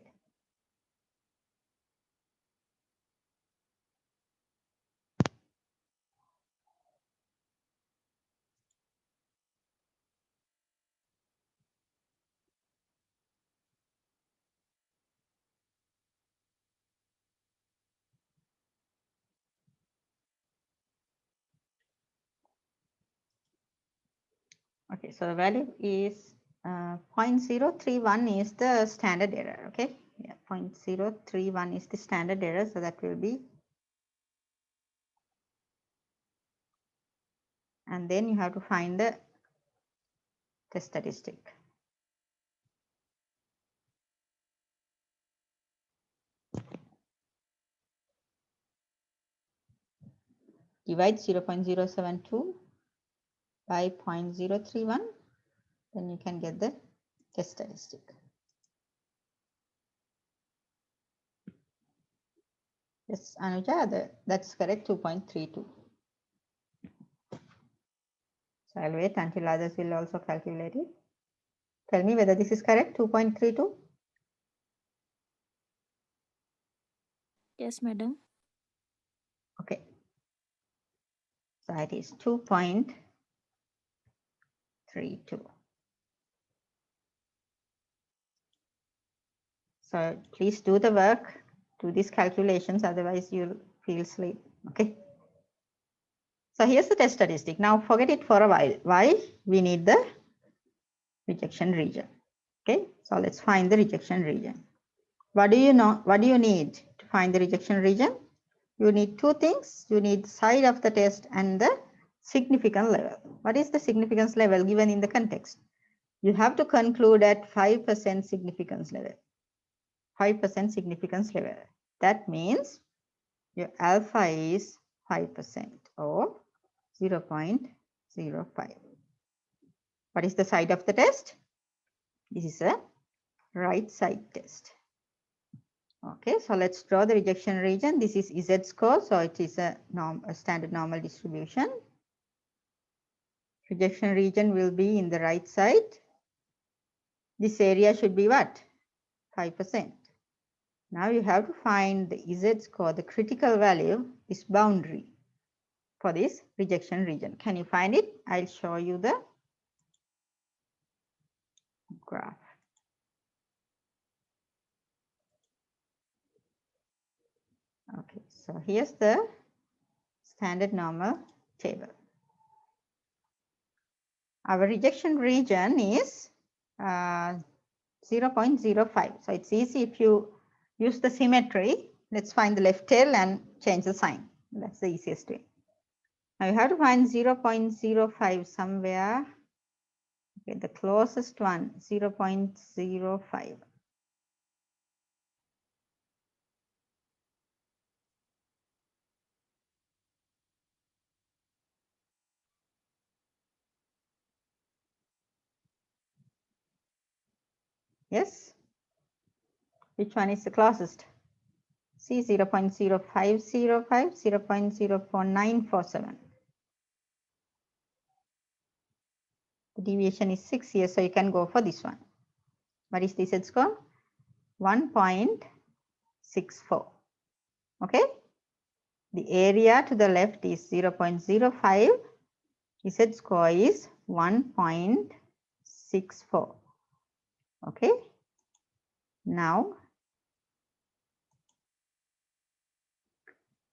Okay, so the value is 0.031 is the standard error. Okay, yeah, 0.031 is the standard error, so that will be, and then you have to find the test statistic. Divide 0.072 by 0.031, then you can get the test statistic. Yes, Anuja, that's correct, 2.32. So I'll wait until others will also calculate it. Tell me whether this is correct, 2.32.
Yes, madam.
Okay. So it is 2.32. So please do the work, do these calculations, otherwise you'll feel sleep. Okay. So here's the test statistic. Now forget it for a while. Why? We need the rejection region. Okay. So let's find the rejection region. What do you know? What do you need to find the rejection region? You need two things. You need side of the test and the significance level. What is the significance level given in the context? You have to conclude at 5% significance level. 5% significance level. That means your alpha is 5% or 0.05. What is the side of the test? This is a right side test. Okay, so let's draw the rejection region. This is Z score, so it is a standard normal distribution. Rejection region will be in the right side. This area should be what? 5%. Now you have to find the Z score, the critical value, this boundary for this rejection region. Can you find it? I'll show you the graph. Okay, so here's the standard normal table. Our rejection region is 0.05. So it's easy if you use the symmetry. Let's find the left tail and change the sign. That's the easiest way. Now you have to find 0.05 somewhere. Okay, the closest one, 0.05. Yes? Which one is the closest? See, 0.0505, 0.04947. The deviation is 6 here, so you can go for this one. What is the Z score? 1.64. Okay? The area to the left is 0.05. Z score is 1.64. Okay? Now,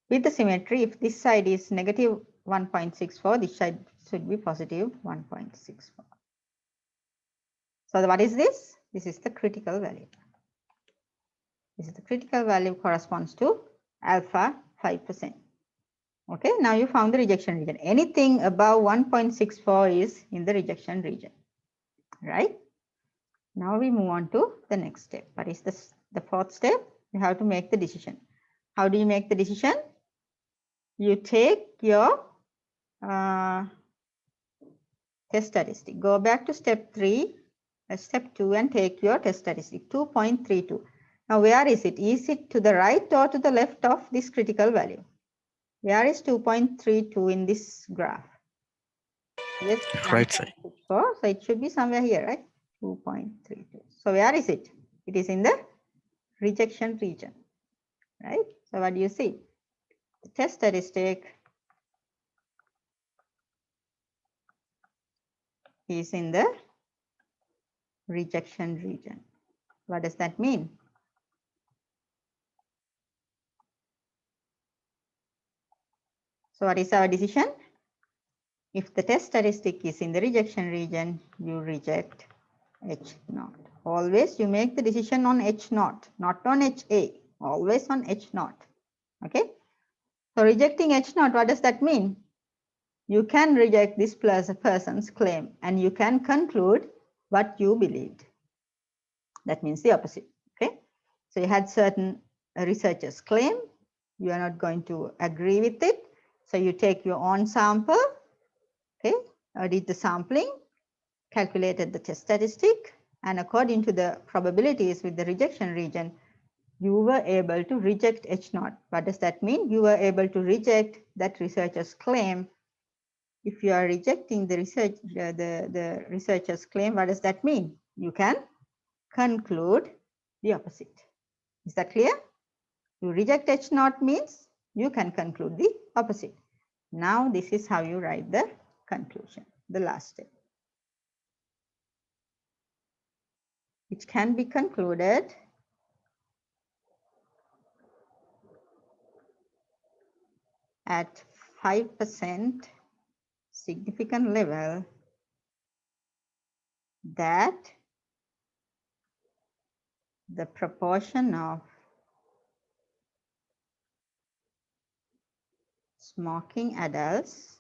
with the symmetry, if this side is negative 1.64, this side should be positive 1.64. So what is this? This is the critical value. This is the critical value corresponds to alpha 5%. Okay, now you found the rejection region. Anything above 1.64 is in the rejection region, right? Now we move on to the next step. What is this? The fourth step? You have to make the decision. How do you make the decision? You take your test statistic. Go back to step 3, step 2 and take your test statistic, 2.32. Now where is it? Is it to the right or to the left of this critical value? Where is 2.32 in this graph? Yes,
Right side.
so it should be somewhere here, right? 2.32. So where is it? It is in the rejection region, right? So what do you see? The test statistic is in the rejection region. What does that mean? So what is our decision? If the test statistic is in the rejection region, you reject H naught. Always you make the decision on H naught, not on HA, always on H naught. Okay. So rejecting H naught, what does that mean? You can reject this person's claim and you can conclude what you believed. That means the opposite. Okay. So you had certain researchers claim, you are not going to agree with it. So you take your own sample, okay, did the sampling, calculated the test statistic, and according to the probabilities with the rejection region, you were able to reject H naught. What does that mean? You were able to reject that researcher's claim. If you are rejecting the researcher's claim, what does that mean? You can conclude the opposite. Is that clear? You reject H naught means you can conclude the opposite. Now this is how you write the conclusion, the last step. Which can be concluded at 5% significant level that the proportion of smoking adults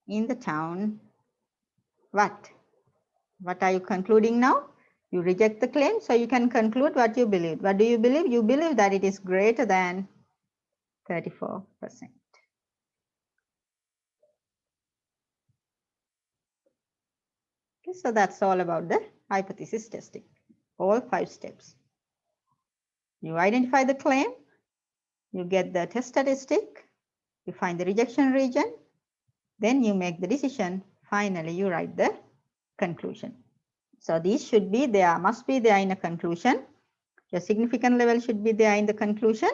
in the town, what are you concluding now? You reject the claim, so you can conclude what you believe. What do you believe? You believe that it is greater than 34%. Okay, so that's all about the hypothesis testing, all 5 steps. You identify the claim, you get the test statistic, you find the rejection region, then you make the decision, finally you write the conclusion. So these should be there, must be there in a conclusion. Your significant level should be there in the conclusion,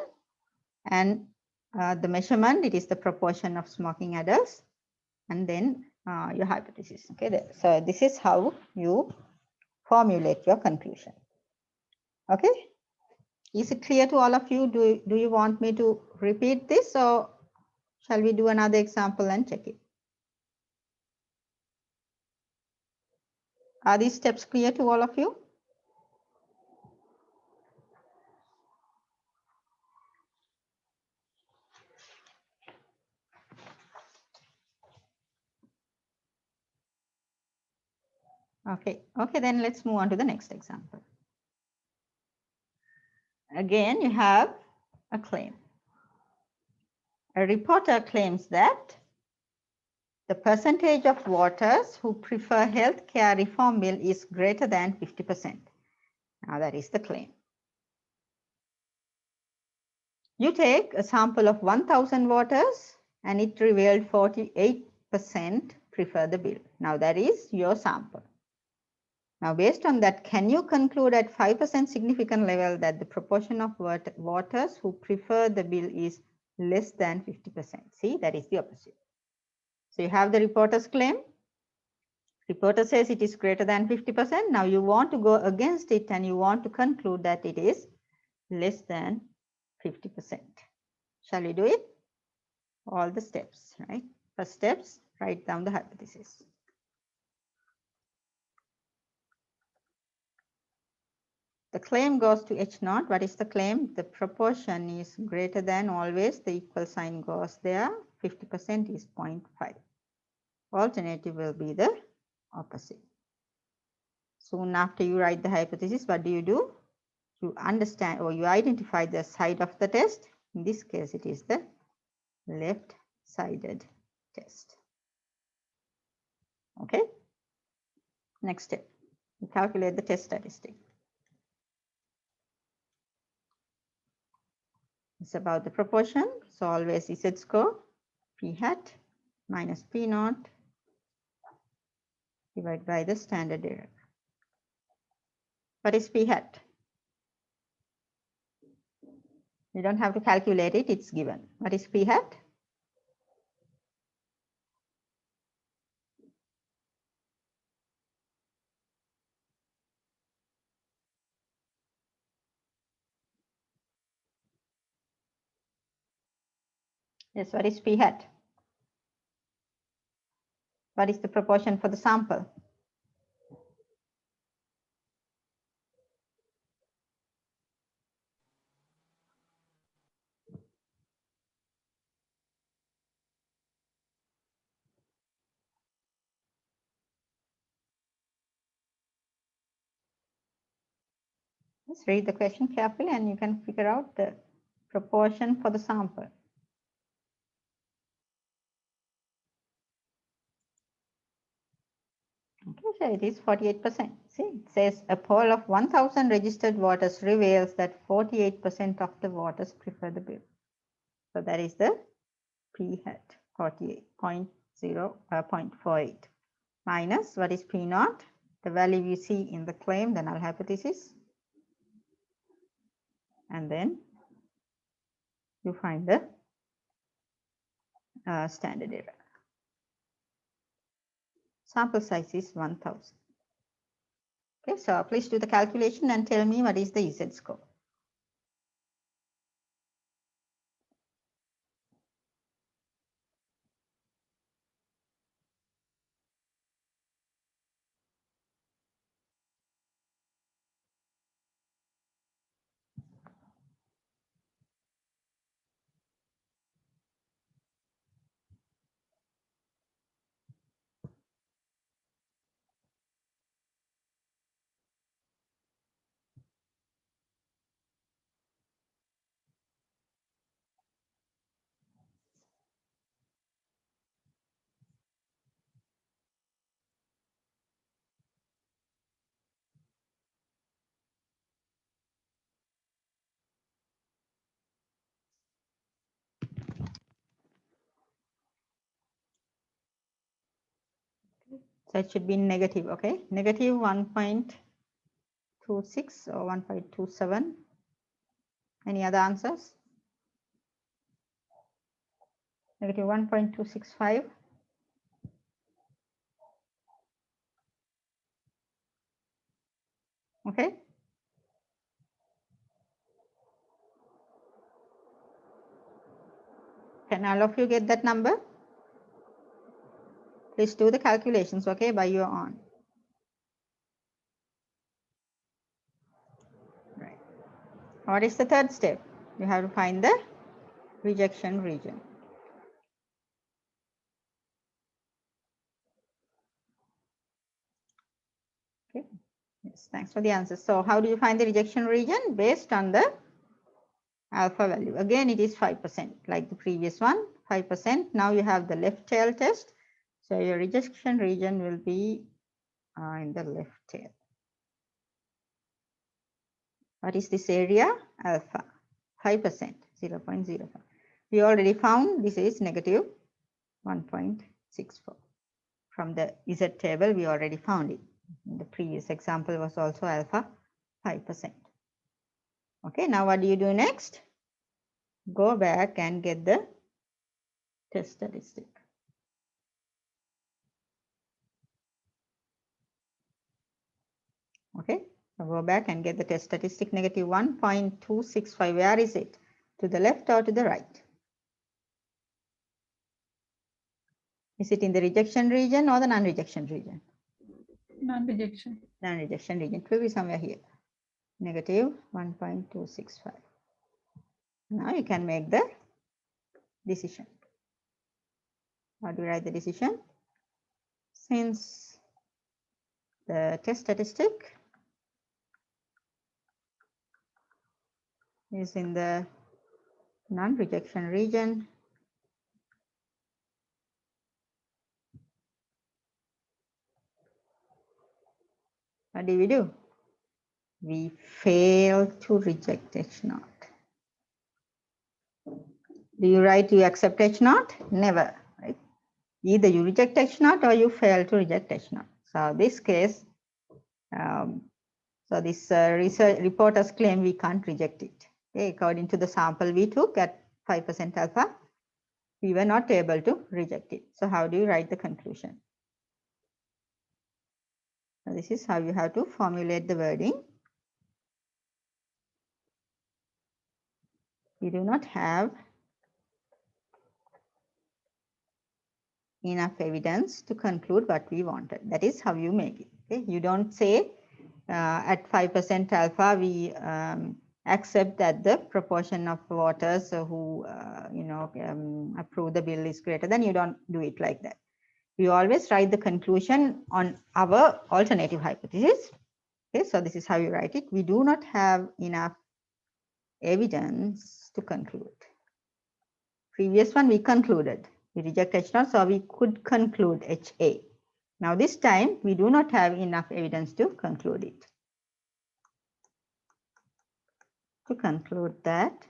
and the measurement, it is the proportion of smoking adults, and then your hypothesis. Okay, so this is how you formulate your conclusion. Okay, is it clear to all of you? Do you want me to repeat this, or shall we do another example and check it? Are these steps clear to all of you? Okay, then let's move on to the next example. Again, you have a claim. A reporter claims that the percentage of voters who prefer health care reform bill is greater than 50%. Now that is the claim. You take a sample of 1,000 voters and it revealed 48% prefer the bill. Now that is your sample. Now based on that, can you conclude at 5% significant level that the proportion of voters who prefer the bill is less than 50%? See, that is the opposite. So you have the reporter's claim. Reporter says it is greater than 50%. Now you want to go against it and you want to conclude that it is less than 50%. Shall we do it? All the steps, right? First steps, write down the hypothesis. The claim goes to H naught. What is the claim? The proportion is greater than, always the equal sign goes there. 50% is 0.5. Alternative will be the opposite. Soon after you write the hypothesis, what do? You understand, or you identify the side of the test. In this case, it is the left-sided test. Okay. Next step, you calculate the test statistic. It's about the proportion. So always Z score P hat minus P naught divided by the standard error. What is P hat? You don't have to calculate it, it's given. What is P hat? Yes, what is P hat? What is the proportion for the sample? Let's read the question carefully and you can figure out the proportion for the sample. Okay, so it is 48%. See, it says a poll of 1,000 registered voters reveals that 48% of the voters prefer the bill. So that is the P hat, 48.0.48 minus what is P naught, the value you see in the claim, the null hypothesis, and then you find the standard error. Sample size is 1,000. Okay, so please do the calculation and tell me what is the Z score. So it should be negative, okay? Negative 1.26 or 1.27. Any other answers? Negative 1.265. Okay. Can all of you get that number? Please do the calculations, okay, by your own. Right. What is the third step? You have to find the rejection region. Okay. Yes, thanks for the answer. So how do you find the rejection region? Based on the alpha value. Again, it is 5%, like the previous one, 5%. Now you have the left tail test. So your rejection region will be in the left tail. What is this area? Alpha, 5%, 0.05. We already found this is negative 1.64. From the Z table, we already found it. The previous example was also alpha 5%. Okay, now what do you do next? Go back and get the test statistic. Okay, so go back and get the test statistic, negative 1.265. Where is it? To the left or to the right? Is it in the rejection region or the non-rejection region?
Non-rejection.
Non-rejection region. It will be somewhere here. Negative 1.265. Now you can make the decision. How do you write the decision? Since the test statistic is in the non-rejection region, what do? We fail to reject H0. Do you write you accept H0? Never, right? Either you reject H0 or you fail to reject H0. So this case, so this research reporters claim we can't reject it. Okay, according to the sample we took at 5% alpha, we were not able to reject it. So how do you write the conclusion? So this is how you have to formulate the wording. We do not have enough evidence to conclude what we wanted. That is how you make it. Okay? You don't say at 5% alpha we accept that the proportion of voters who approve the bill is greater than. You don't do it like that. We always write the conclusion on our alternative hypothesis. Okay, so this is how you write it. We do not have enough evidence to conclude. Previous one we concluded. We reject H0, so we could conclude HA. Now this time we do not have enough evidence to conclude it. To conclude that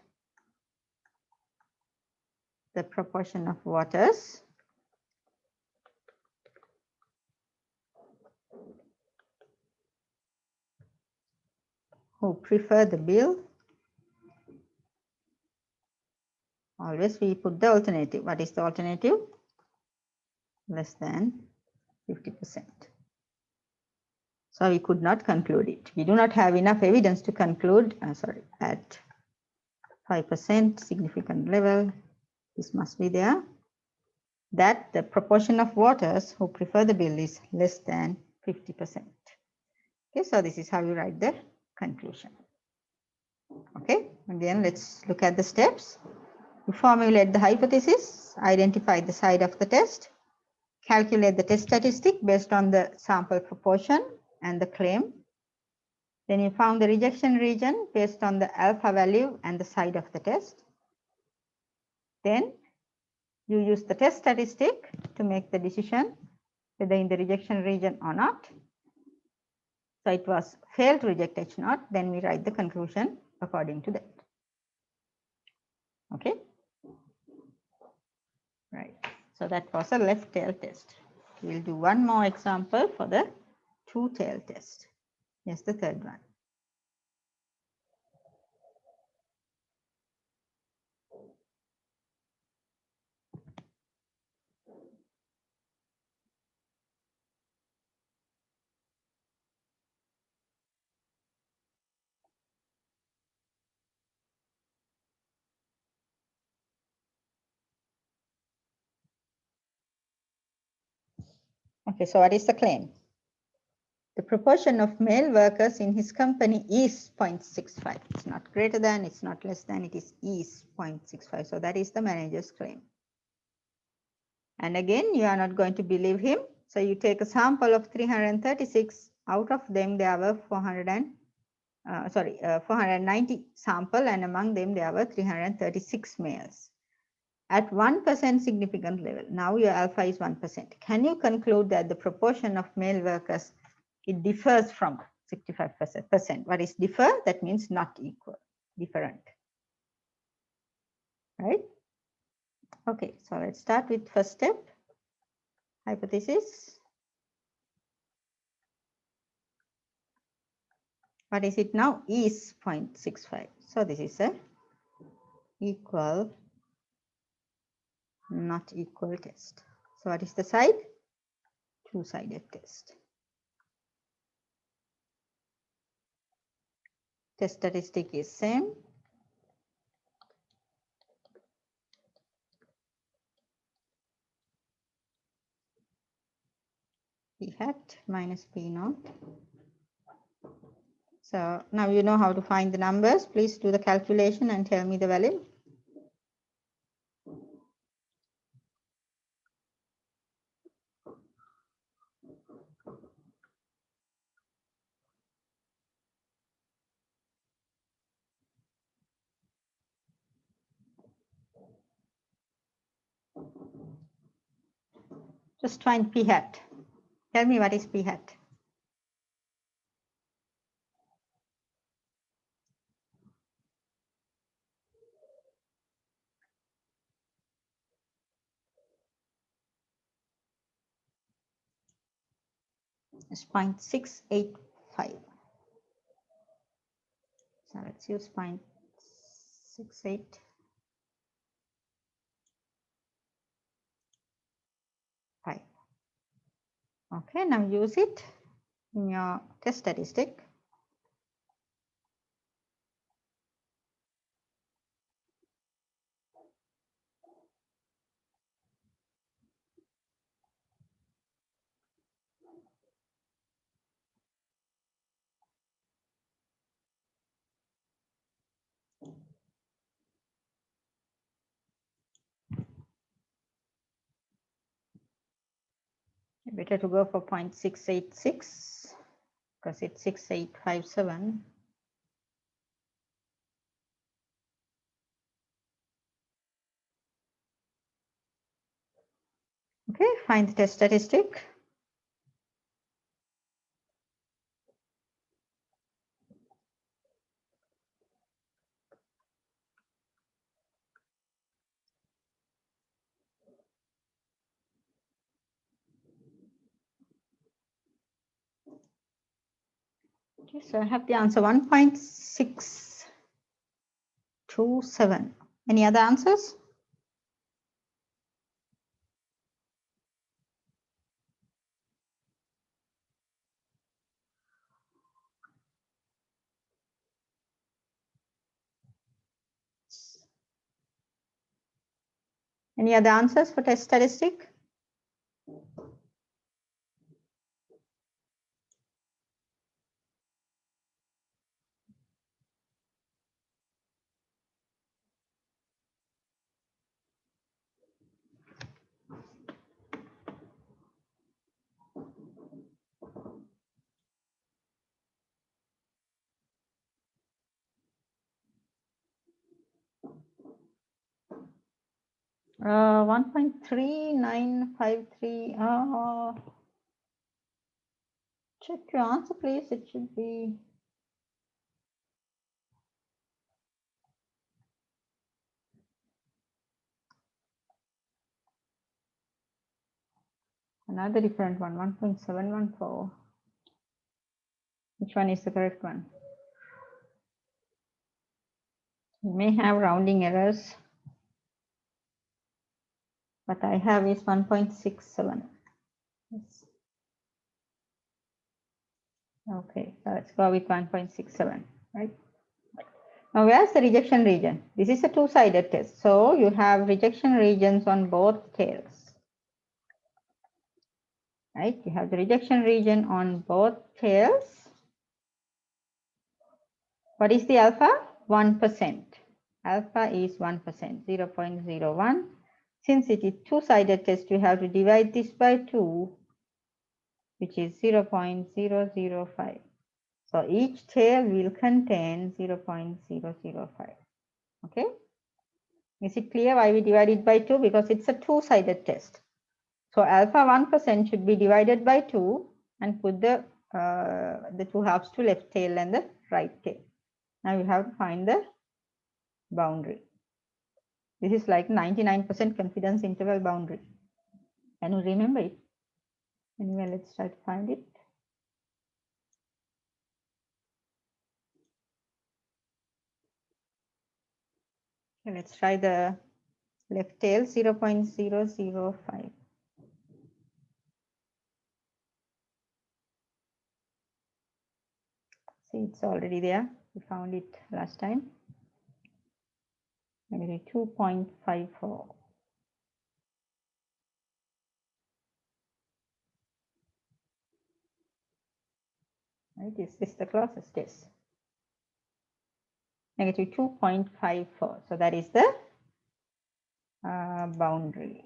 the proportion of voters who prefer the bill, always we put the alternative. What is the alternative? Less than 50%. So we could not conclude it. We do not have enough evidence to conclude, at 5% significant level, this must be there, that the proportion of voters who prefer the bill is less than 50%. Okay, so this is how you write the conclusion. Okay, and then let's look at the steps. You formulate the hypothesis, identify the side of the test, calculate the test statistic based on the sample proportion and the claim. Then you found the rejection region based on the alpha value and the side of the test. Then you use the test statistic to make the decision whether in the rejection region or not. So it was failed to reject H0, then we write the conclusion according to that. Okay. Right. So that was a left tail test. We'll do one more example for the two tail test. Yes, the third one. Okay, so what is the claim? The proportion of male workers in his company is 0.65. It's not greater than, it's not less than, it is 0.65. So that is the manager's claim. And again, you are not going to believe him. So you take a sample of 336. Out of them, there were 490 sample, and among them there were 336 males. At 1% significant level, now your alpha is 1%. Can you conclude that the proportion of male workers, it differs from 65%? What is differ? That means not equal, different, right? Okay, so let's start with first step, hypothesis. What is it now? Is 0.65. So this is a equal, not equal test. So what is the side? Two-sided test. Test statistic is same. P hat minus P naught. So now you know how to find the numbers. Please do the calculation and tell me the value. Just find P hat. Tell me what is P hat. It's 0.685. So let's use 0.68. Okay, now use it in your test statistic. better to go for 0.686 because it's 6857. Okay, find the test statistic. Okay, so I have the answer 1.627. Any other answers? Any other answers for test statistic? Uh, 1.3953. Check your answer, please. It should be. Another different one, 1.714. Which one is the correct one? You may have rounding errors, but I have is 1.67. Yes. Okay, so let's go with 1.67, right? Now, where's the rejection region? This is a two-sided test. So you have rejection regions on both tails, right? You have the rejection region on both tails. What is the alpha? 1%. Alpha is 1%, 0.01. Since it is two-sided test, you have to divide this by 2, which is 0.005. So each tail will contain 0.005. Okay. Is it clear why we divide it by 2? Because it's a two-sided test. So alpha 1% should be divided by 2 and put the two halves to left tail and the right tail. Now you have to find the boundary. This is like 99% confidence interval boundary. Can you remember it? Anyway, let's try to find it. Okay, let's try the left tail, 0.005. See, it's already there. We found it last time. Maybe 2.54. Right, is this the closest? Yes. Negative 2.54. So that is the boundary.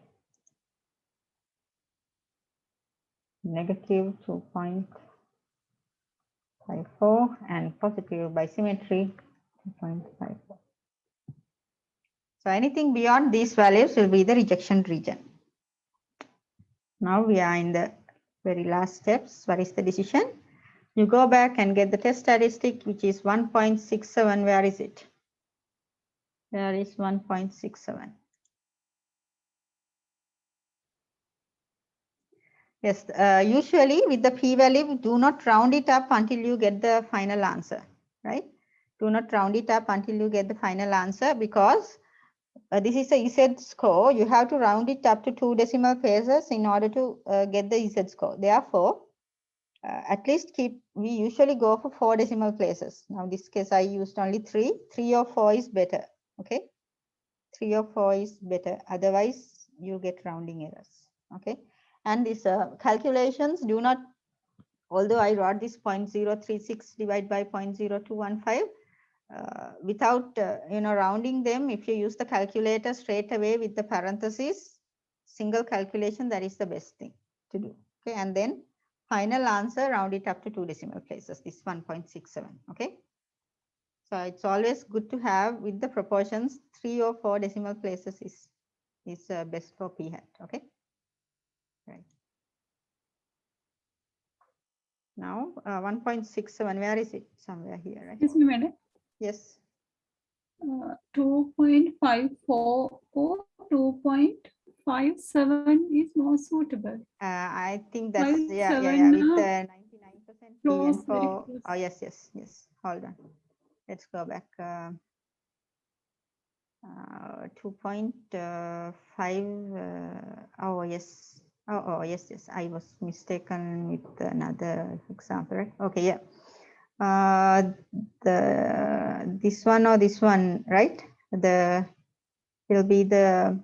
Negative 2.54 and positive by symmetry 2.54. So anything beyond these values will be the rejection region. Now we are in the very last steps. What is the decision? You go back and get the test statistic, which is 1.67. Where is it? There is 1.67. Yes, usually with the p-value, do not round it up until you get the final answer, right? Do not round it up until you get the final answer, because this is a Z score. You have to round it up to 2 decimal places in order to get the Z score. Therefore, at least we usually go for 4 decimal places. Now, in this case, I used only 3. 3 or 4 is better, okay? 3 or 4 is better. Otherwise, you get rounding errors, okay? And these calculations do not, although I wrote this 0.036 divided by 0.0215, without rounding them, if you use the calculator straight away with the parentheses, single calculation, that is the best thing to do. Okay, and then final answer, round it up to 2 decimal places, this 1.67. Okay, so it's always good to have with the proportions 3 or 4 decimal places is best for p hat. Okay, right. Now 1.67, where is it? Somewhere here, right?
Excuse me a minute.
Yes.
2.54 or 2.57 is more suitable.
I think that's
5,
yeah
7
with the 99% p
close,
and
very
for
close.
oh yes. Hold on. Let's go back. 2.5. Oh yes. Oh yes. I was mistaken with another example. Right? Okay, yeah. This one or this one, right? The will be the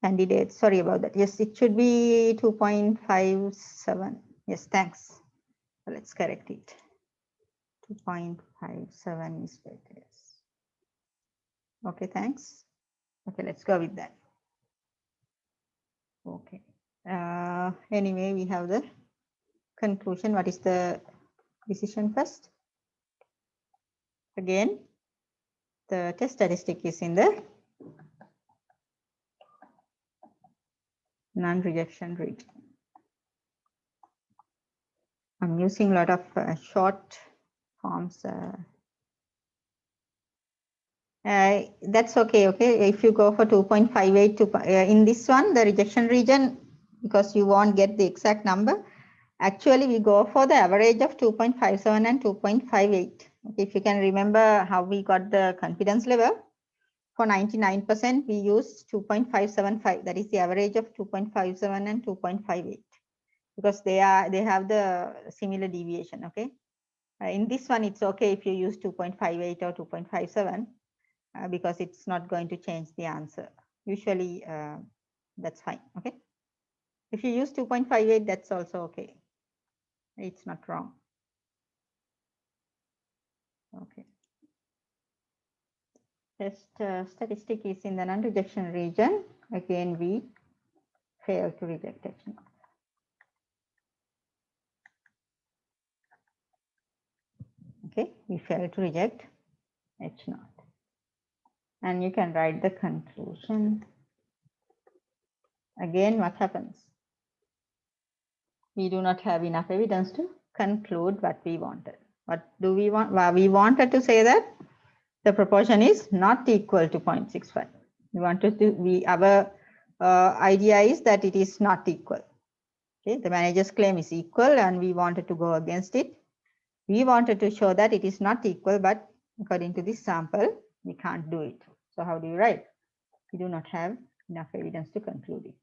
candidate. Sorry about that. Yes, it should be 2.57. Yes, thanks. So let's correct it. 2.57 is better. Yes. Okay, thanks. Okay, let's go with that. Okay. Anyway, we have the conclusion. What is the decision first? Again, the test statistic is in the non-rejection region. I'm using a lot of short forms. That's okay. Okay, if you go for 2.58 to in this one, the rejection region, because you won't get the exact number. Actually, we go for the average of 2.57 and 2.58. If you can remember how we got the confidence level, for 99%, we use 2.575. That is the average of 2.57 and 2.58, because they have the similar deviation. Okay, in this one, it's okay if you use 2.58 or 2.57, because it's not going to change the answer. Usually, that's fine. Okay, if you use 2.58, that's also okay. It's not wrong. Okay. Test statistic is in the non-rejection region. Again, we fail to reject H naught. Okay, we fail to reject H naught. And you can write the conclusion. Again, what happens? We do not have enough evidence to conclude what we wanted. What do we want? Well, we wanted to say that the proportion is not equal to 0.65. We wanted to, our idea is that it is not equal. Okay, the manager's claim is equal and we wanted to go against it. We wanted to show that it is not equal, but according to this sample, we can't do it. So how do you write? We do not have enough evidence to conclude it.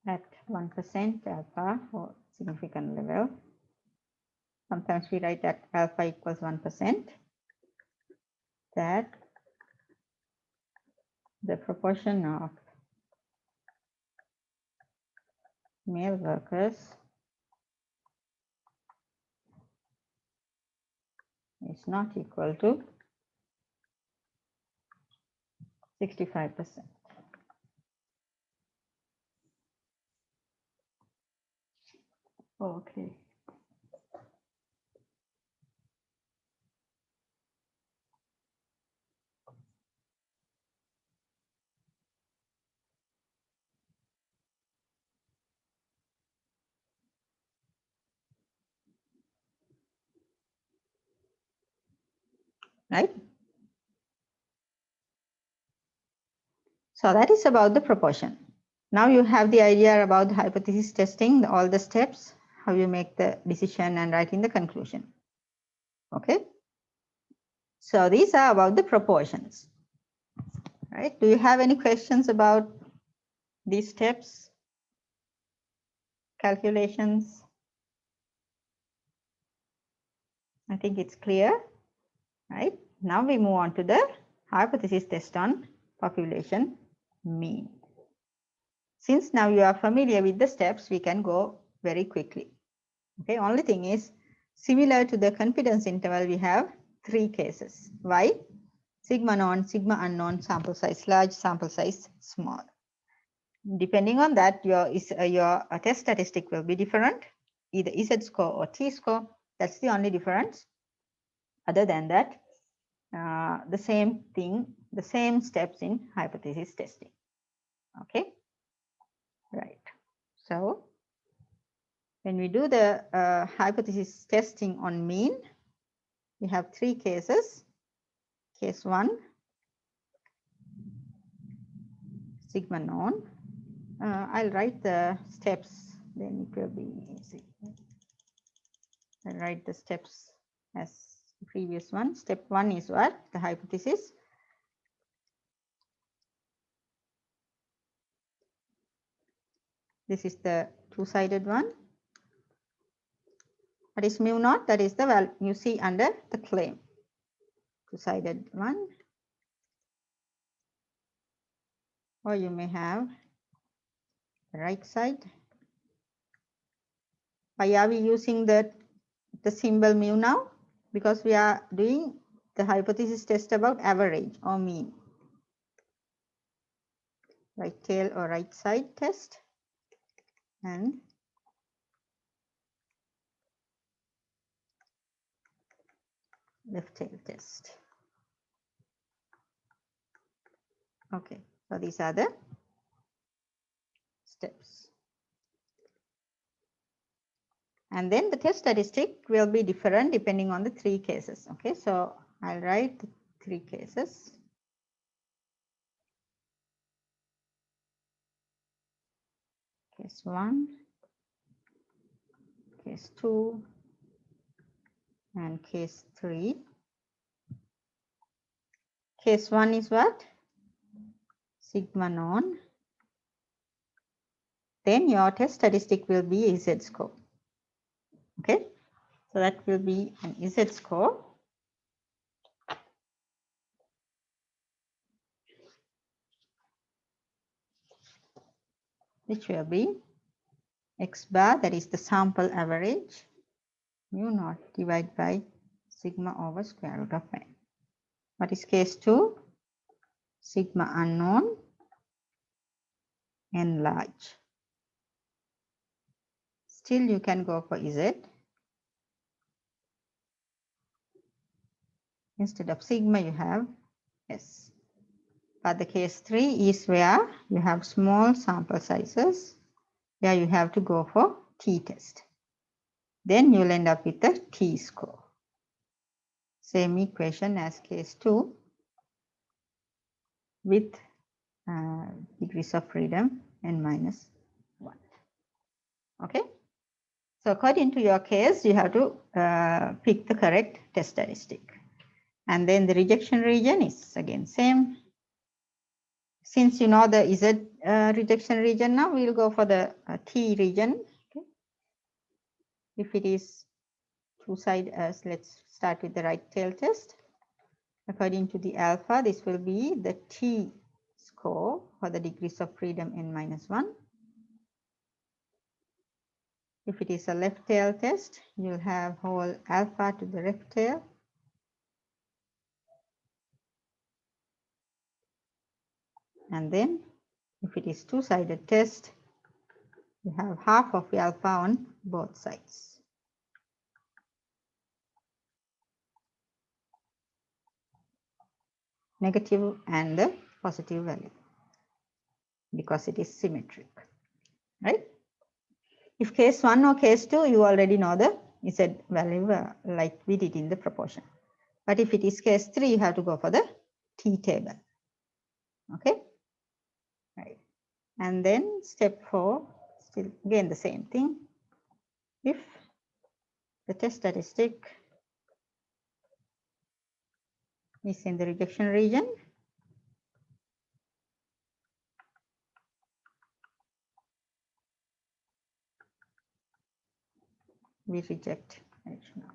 At 1% alpha or significant level. Sometimes we write that alpha equals 1%. That the proportion of male workers is not equal to 65%. Okay. Right? So that is about the proportion. Now you have the idea about the hypothesis testing, all the steps, how you make the decision and writing the conclusion. Okay. So these are about the proportions. Right? Do you have any questions about these steps, calculations? I think it's clear. Right? Now we move on to the hypothesis test on population mean. Since now you are familiar with the steps, we can go very quickly. Okay, only thing is similar to the confidence interval, we have 3 cases. Why? Sigma known, sigma unknown, sample size large, sample size small. Depending on that, your test statistic will be different, either Z score or T score. That's the only difference. Other than that, the same thing, the same steps in hypothesis testing. Okay, right. So when we do the hypothesis testing on mean, we have 3 cases. Case 1, sigma known. I'll write the steps, then it will be easy. I'll write the steps as the previous one. Step 1 is what? The hypothesis. This is the two-sided one. What is mu naught? That is the value you see under the claim. Two-sided one. Or you may have the right side. Why are we using the symbol mu now? Because we are doing the hypothesis test about average or mean. Right tail or right side test. And left tail test. Okay, so these are the steps. And then the test statistic will be different depending on the 3 cases. Okay, so I'll write the 3 cases. Case 1, case 2, and case 3. Case 1 is what? Sigma known. Then your test statistic will be Z score. Okay, so that will be an Z score. Which will be X bar, that is the sample average, mu naught divided by sigma over square root of n. What is case 2? Sigma unknown, n large. Still you can go for Z. Instead of sigma you have S. But the case 3 is where you have small sample sizes, where you have to go for T test. Then you'll end up with the T score. Same equation as case 2 with degrees of freedom n-1. Okay. So according to your case, you have to pick the correct test statistic. And then the rejection region is again same. Since you know the Z rejection region now, we'll go for the T region. Okay. If it is two-sided, let's start with the right tail test. According to the alpha, this will be the T score for the degrees of freedom n-1. If it is a left tail test, you'll have whole alpha to the left tail. And then if it is two-sided test, you have half of the alpha on both sides. Negative and the positive value, because it is symmetric, right? If case 1 or case 2, you already know the Z value like we did in the proportion. But if it is case 3, you have to go for the T table. Okay, right. And then step 4, still again the same thing. If the test statistic is in the rejection region, we reject H naught.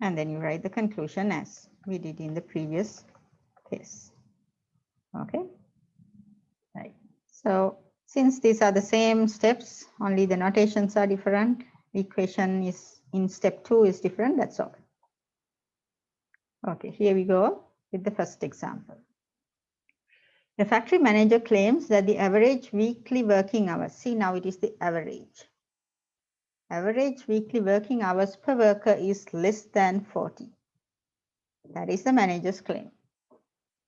And then you write the conclusion as we did in the previous case. Okay, right. So since these are the same steps, only the notations are different. The equation is in step 2 is different, that's all. Okay, here we go with the first example. The factory manager claims that the average weekly working hours, see now it is the average. Average weekly working hours per worker is less than 40. That is the manager's claim.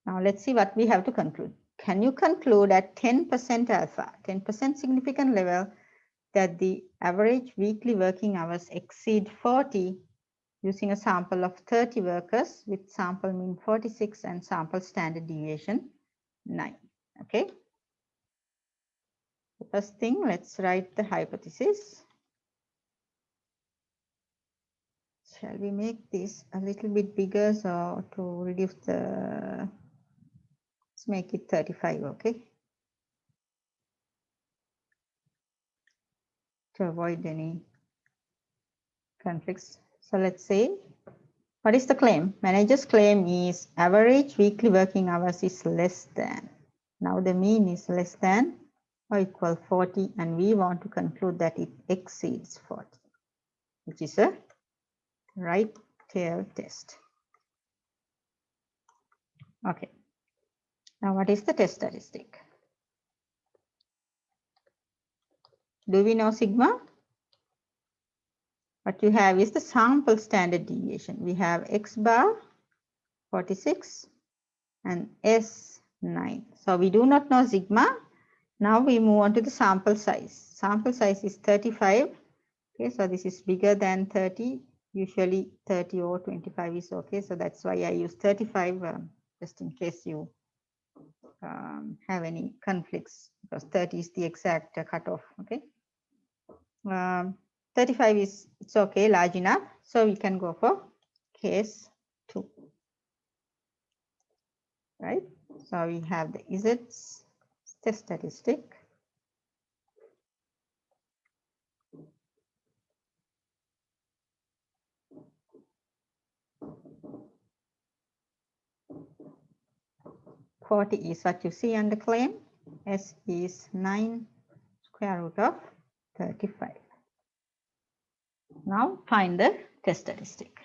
Now let's see what we have to conclude. Can you conclude at 10% alpha, 10% significant level, that the average weekly working hours exceed 40 using a sample of 30 workers with sample mean 46 and sample standard deviation 9? Okay. The first thing, let's write the hypothesis. Shall we make this a little bit bigger so to reduce the, let's make it 35, okay? To avoid any conflicts. So let's say, what is the claim? Manager's claim is average weekly working hours is less than. Now the mean is less than or equal 40 and we want to conclude that it exceeds 40, which is a right tail test. Okay. Now what is the test statistic? Do we know sigma? What you have is the sample standard deviation. We have x bar 46 and s 9. So we do not know sigma. Now we move on to the sample size. Sample size is 35. Okay, so this is bigger than 30. Usually 30 or 25 is okay. So that's why I use 35 just in case you have any conflicts, because 30 is the exact cutoff. Okay. 35 is, it's okay, large enough. So we can go for case 2. Right. So we have the Z's test statistic. Forty is what you see on the claim. S is 9 square root of 35. Now find the test statistic.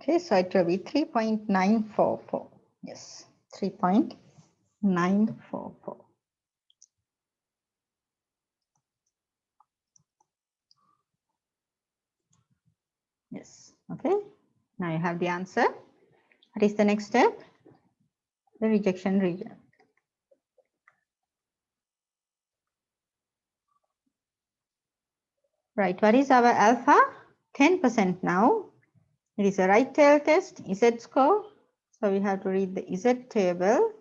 Okay, so it will be 3.944. Yes, 3.944. Yes, okay. Now you have the answer. What is the next step? The rejection region. Right, what is our alpha? 10% now. It is a right tail test, Z score. So we have to read the Z table.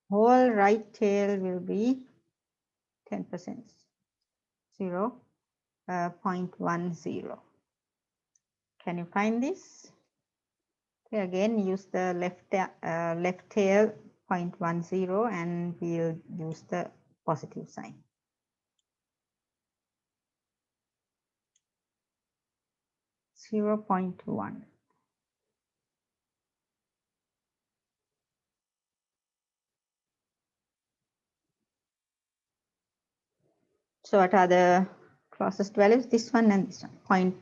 Whole right tail will be 10%, 0.10. Can you find this? Okay, again, use the left tail 0.10 and we'll use the positive sign. 0.1. So what are the closest values? This one and this one.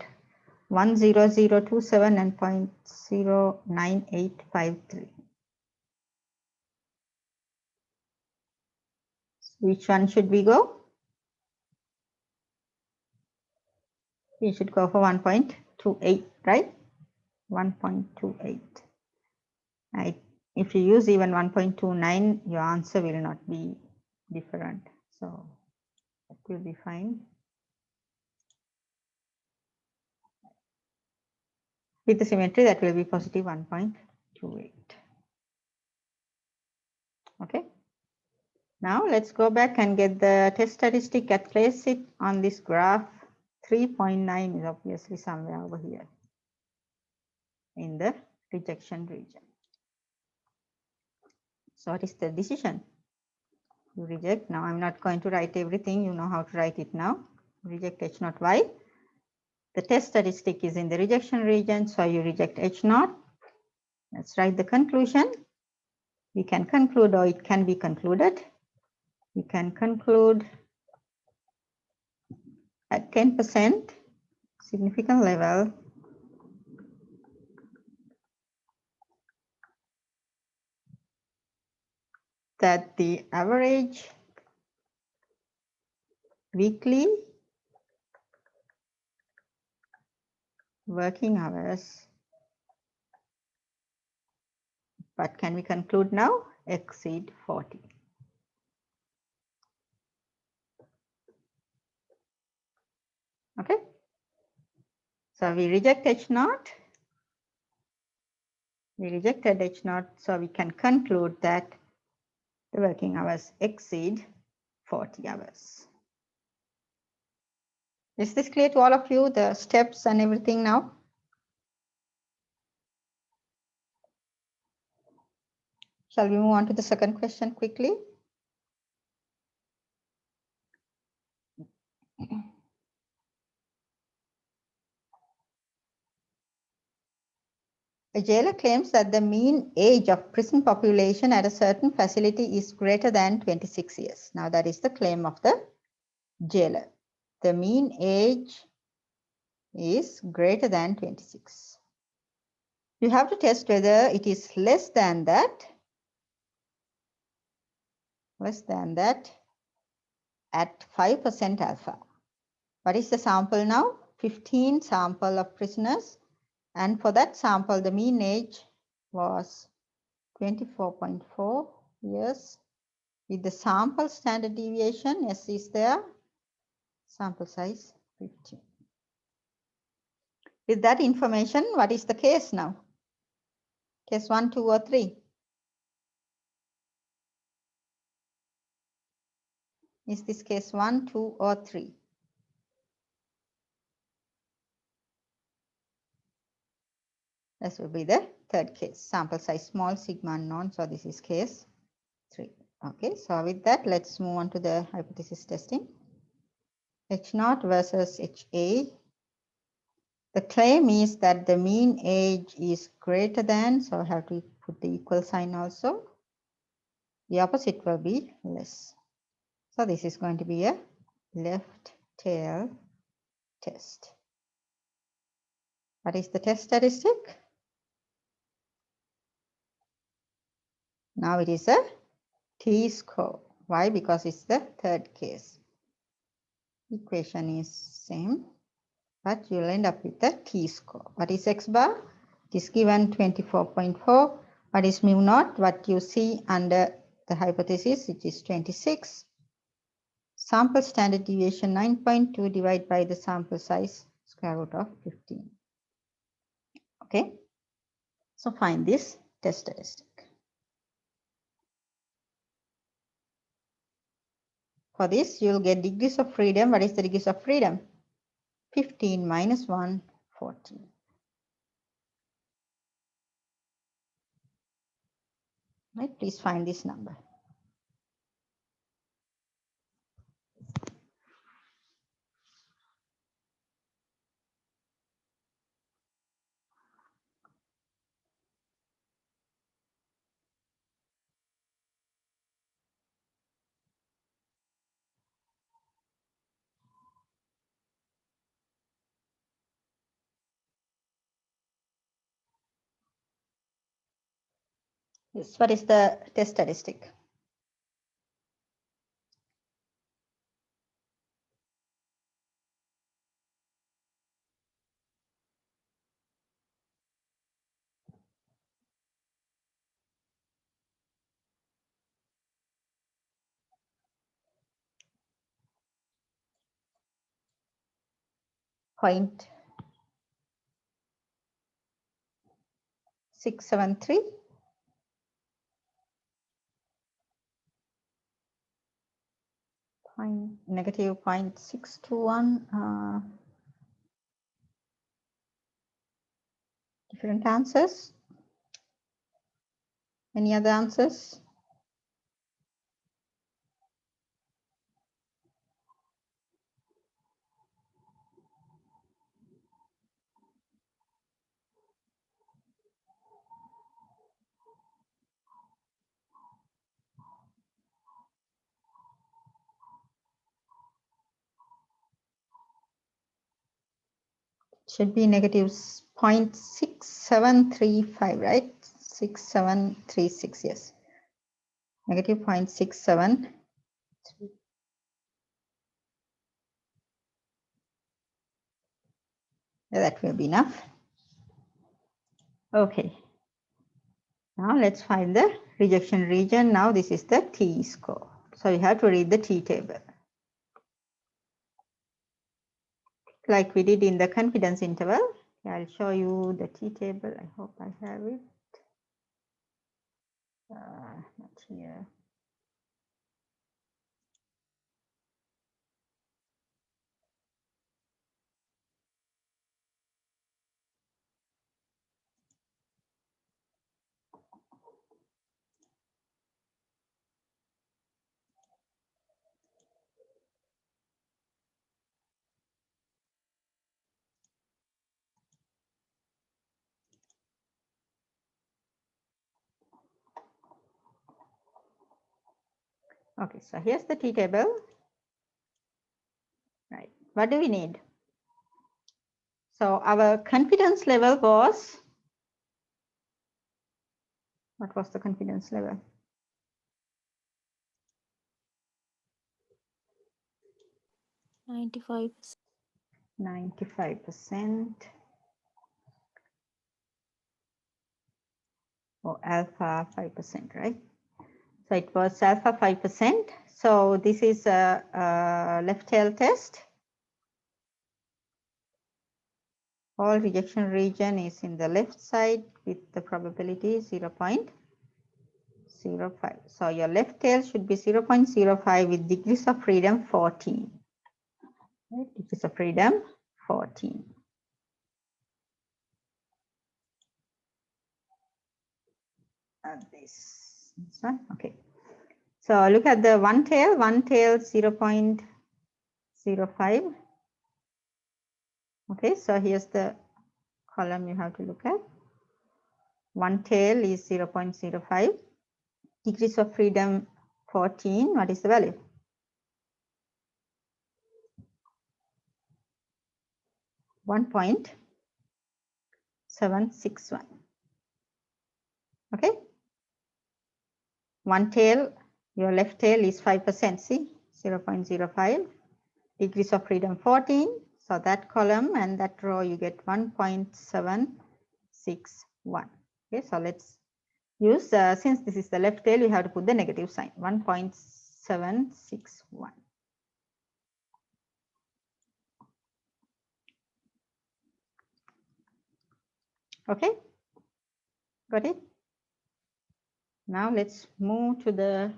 0.10027 and 0.09853. Which one should we go? We should go for 1.28, right? 1.28. Right. If you use even 1.29, your answer will not be different. So that will be fine. With the symmetry, that will be positive 1.28. Okay. Now let's go back and get the test statistic and place it on this graph. 3.9 is obviously somewhere over here in the rejection region. So what is the decision? You reject. Now I'm not going to write everything. You know how to write it now. Reject H naught Y. The test statistic is in the rejection region, so you reject H naught. Let's write the conclusion. We can conclude, or it can be concluded. We can conclude at 10% significant level that the average weekly working hours, but can we conclude now, exceed 40. Okay, so we reject H naught. We rejected H naught, so we can conclude that the working hours exceed 40 hours. Is this clear to all of you, the steps and everything now? Shall we move on to the second question quickly? A jailer claims that the mean age of prison population at a certain facility is greater than 26 years. Now that is the claim of the jailer. The mean age is greater than 26. You have to test whether it is less than that at 5% alpha. What is the sample now? 15 sample of prisoners, and for that sample the mean age was 24.4 years. With the sample standard deviation, S is there, sample size 15. With that information, what is the case now? Case 1, 2, or 3? Is this case 1, 2, or 3? This will be the third case. Sample size small, sigma unknown. So this is case 3. Okay, so with that, let's move on to the hypothesis testing. H naught versus HA. The claim is that the mean age is greater than, so I have to put the equal sign also. The opposite will be less. So this is going to be a left tail test. What is the test statistic? Now it is a t-score. Why? Because it's the third case. Equation is same, but you'll end up with a t-score. What is x bar? It is given 24.4. What is mu naught? What you see under the hypothesis, which is 26. Sample standard deviation 9.2 divided by the sample size square root of 15. Okay, so find this test statistic. For this, you'll get degrees of freedom. What is the degrees of freedom? 15 minus 1, 14. Right, please find this number. Yes, what is the test statistic? Point 673. Negative 0.621. Different answers. Any other answers? Should be negative 0.6735, right? 6736, yes. Negative 0.67. That will be enough. Okay. Now let's find the rejection region. Now this is the T score. So you have to read the T table. Like we did in the confidence interval. I'll show you the T table. I hope I have it. Not here. Okay, so here's the T table. Right. What do we need? So our confidence level was, what was the confidence level?
95%.
95%. Or alpha 5%, right? So it was alpha 5%. So this is a left tail test. All rejection region is in the left side with the probability 0.05. So your left tail should be 0.05 with degrees of freedom 14. Right? Degrees of freedom 14. And this one, okay. So look at the one tail 0.05. Okay, so here's the column you have to look at. One tail is 0.05. Degrees of freedom 14. What is the value? 1.761. Okay. One tail, your left tail is 5%. See, 0.05. Degrees of freedom 14. So that column and that row you get 1.761. Okay, so let's use, since this is the left tail, you have to put the negative sign, 1.761. Okay, got it? Now let's move to the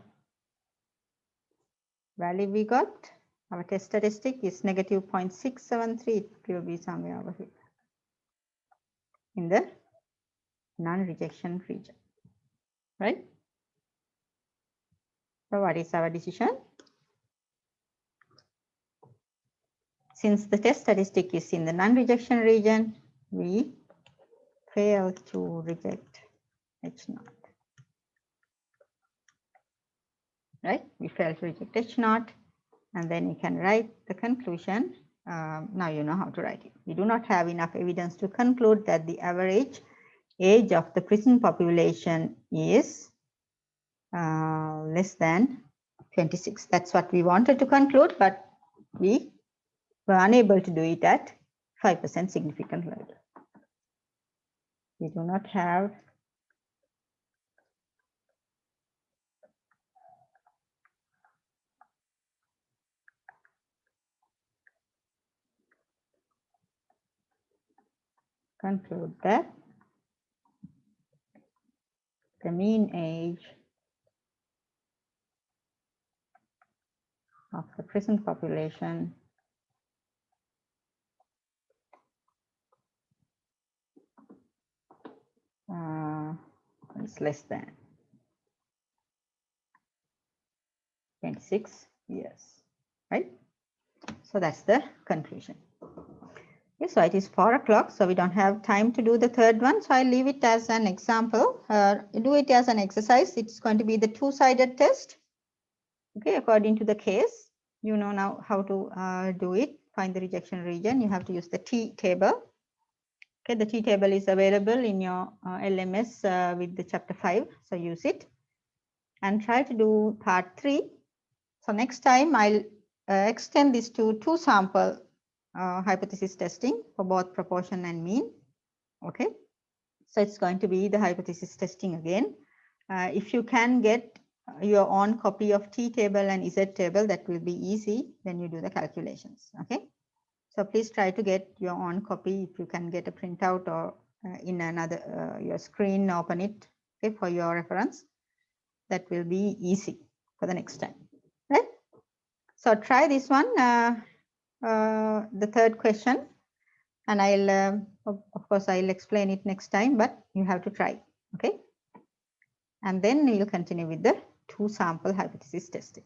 value we got. Our test statistic is negative 0.673. It will be somewhere over here in the non-rejection region, right? So what is our decision? Since the test statistic is in the non-rejection region, we fail to reject H0. Right? We fail to reject H0, and then you can write the conclusion. Now you know how to write it. We do not have enough evidence to conclude that the average age of the prison population is less than 26. That's what we wanted to conclude, but we were unable to do it at 5% significant level. We do not have conclude that the mean age of the prison population is less than 26 years, right? So that's the conclusion. Okay, so it is 4 o'clock, so we don't have time to do the third one. So I'll leave it as an example. Do it as an exercise. It's going to be the two-sided test. Okay, according to the case, you know now how to do it. Find the rejection region. You have to use the T table. Okay, the T table is available in your LMS with the chapter 5. So use it and try to do part 3. So next time I'll extend this to 2 sample hypothesis testing for both proportion and mean. Okay, so it's going to be the hypothesis testing again. If you can get your own copy of T table and Z table, that will be easy when you do the calculations. Okay, so please try to get your own copy. If you can get a printout or in another your screen, open it, okay, for your reference. That will be easy for the next time, right? So try this one, the third question, and I'll of course I'll explain it next time, but you have to try, okay? And then we'll continue with the 2 sample hypothesis testing.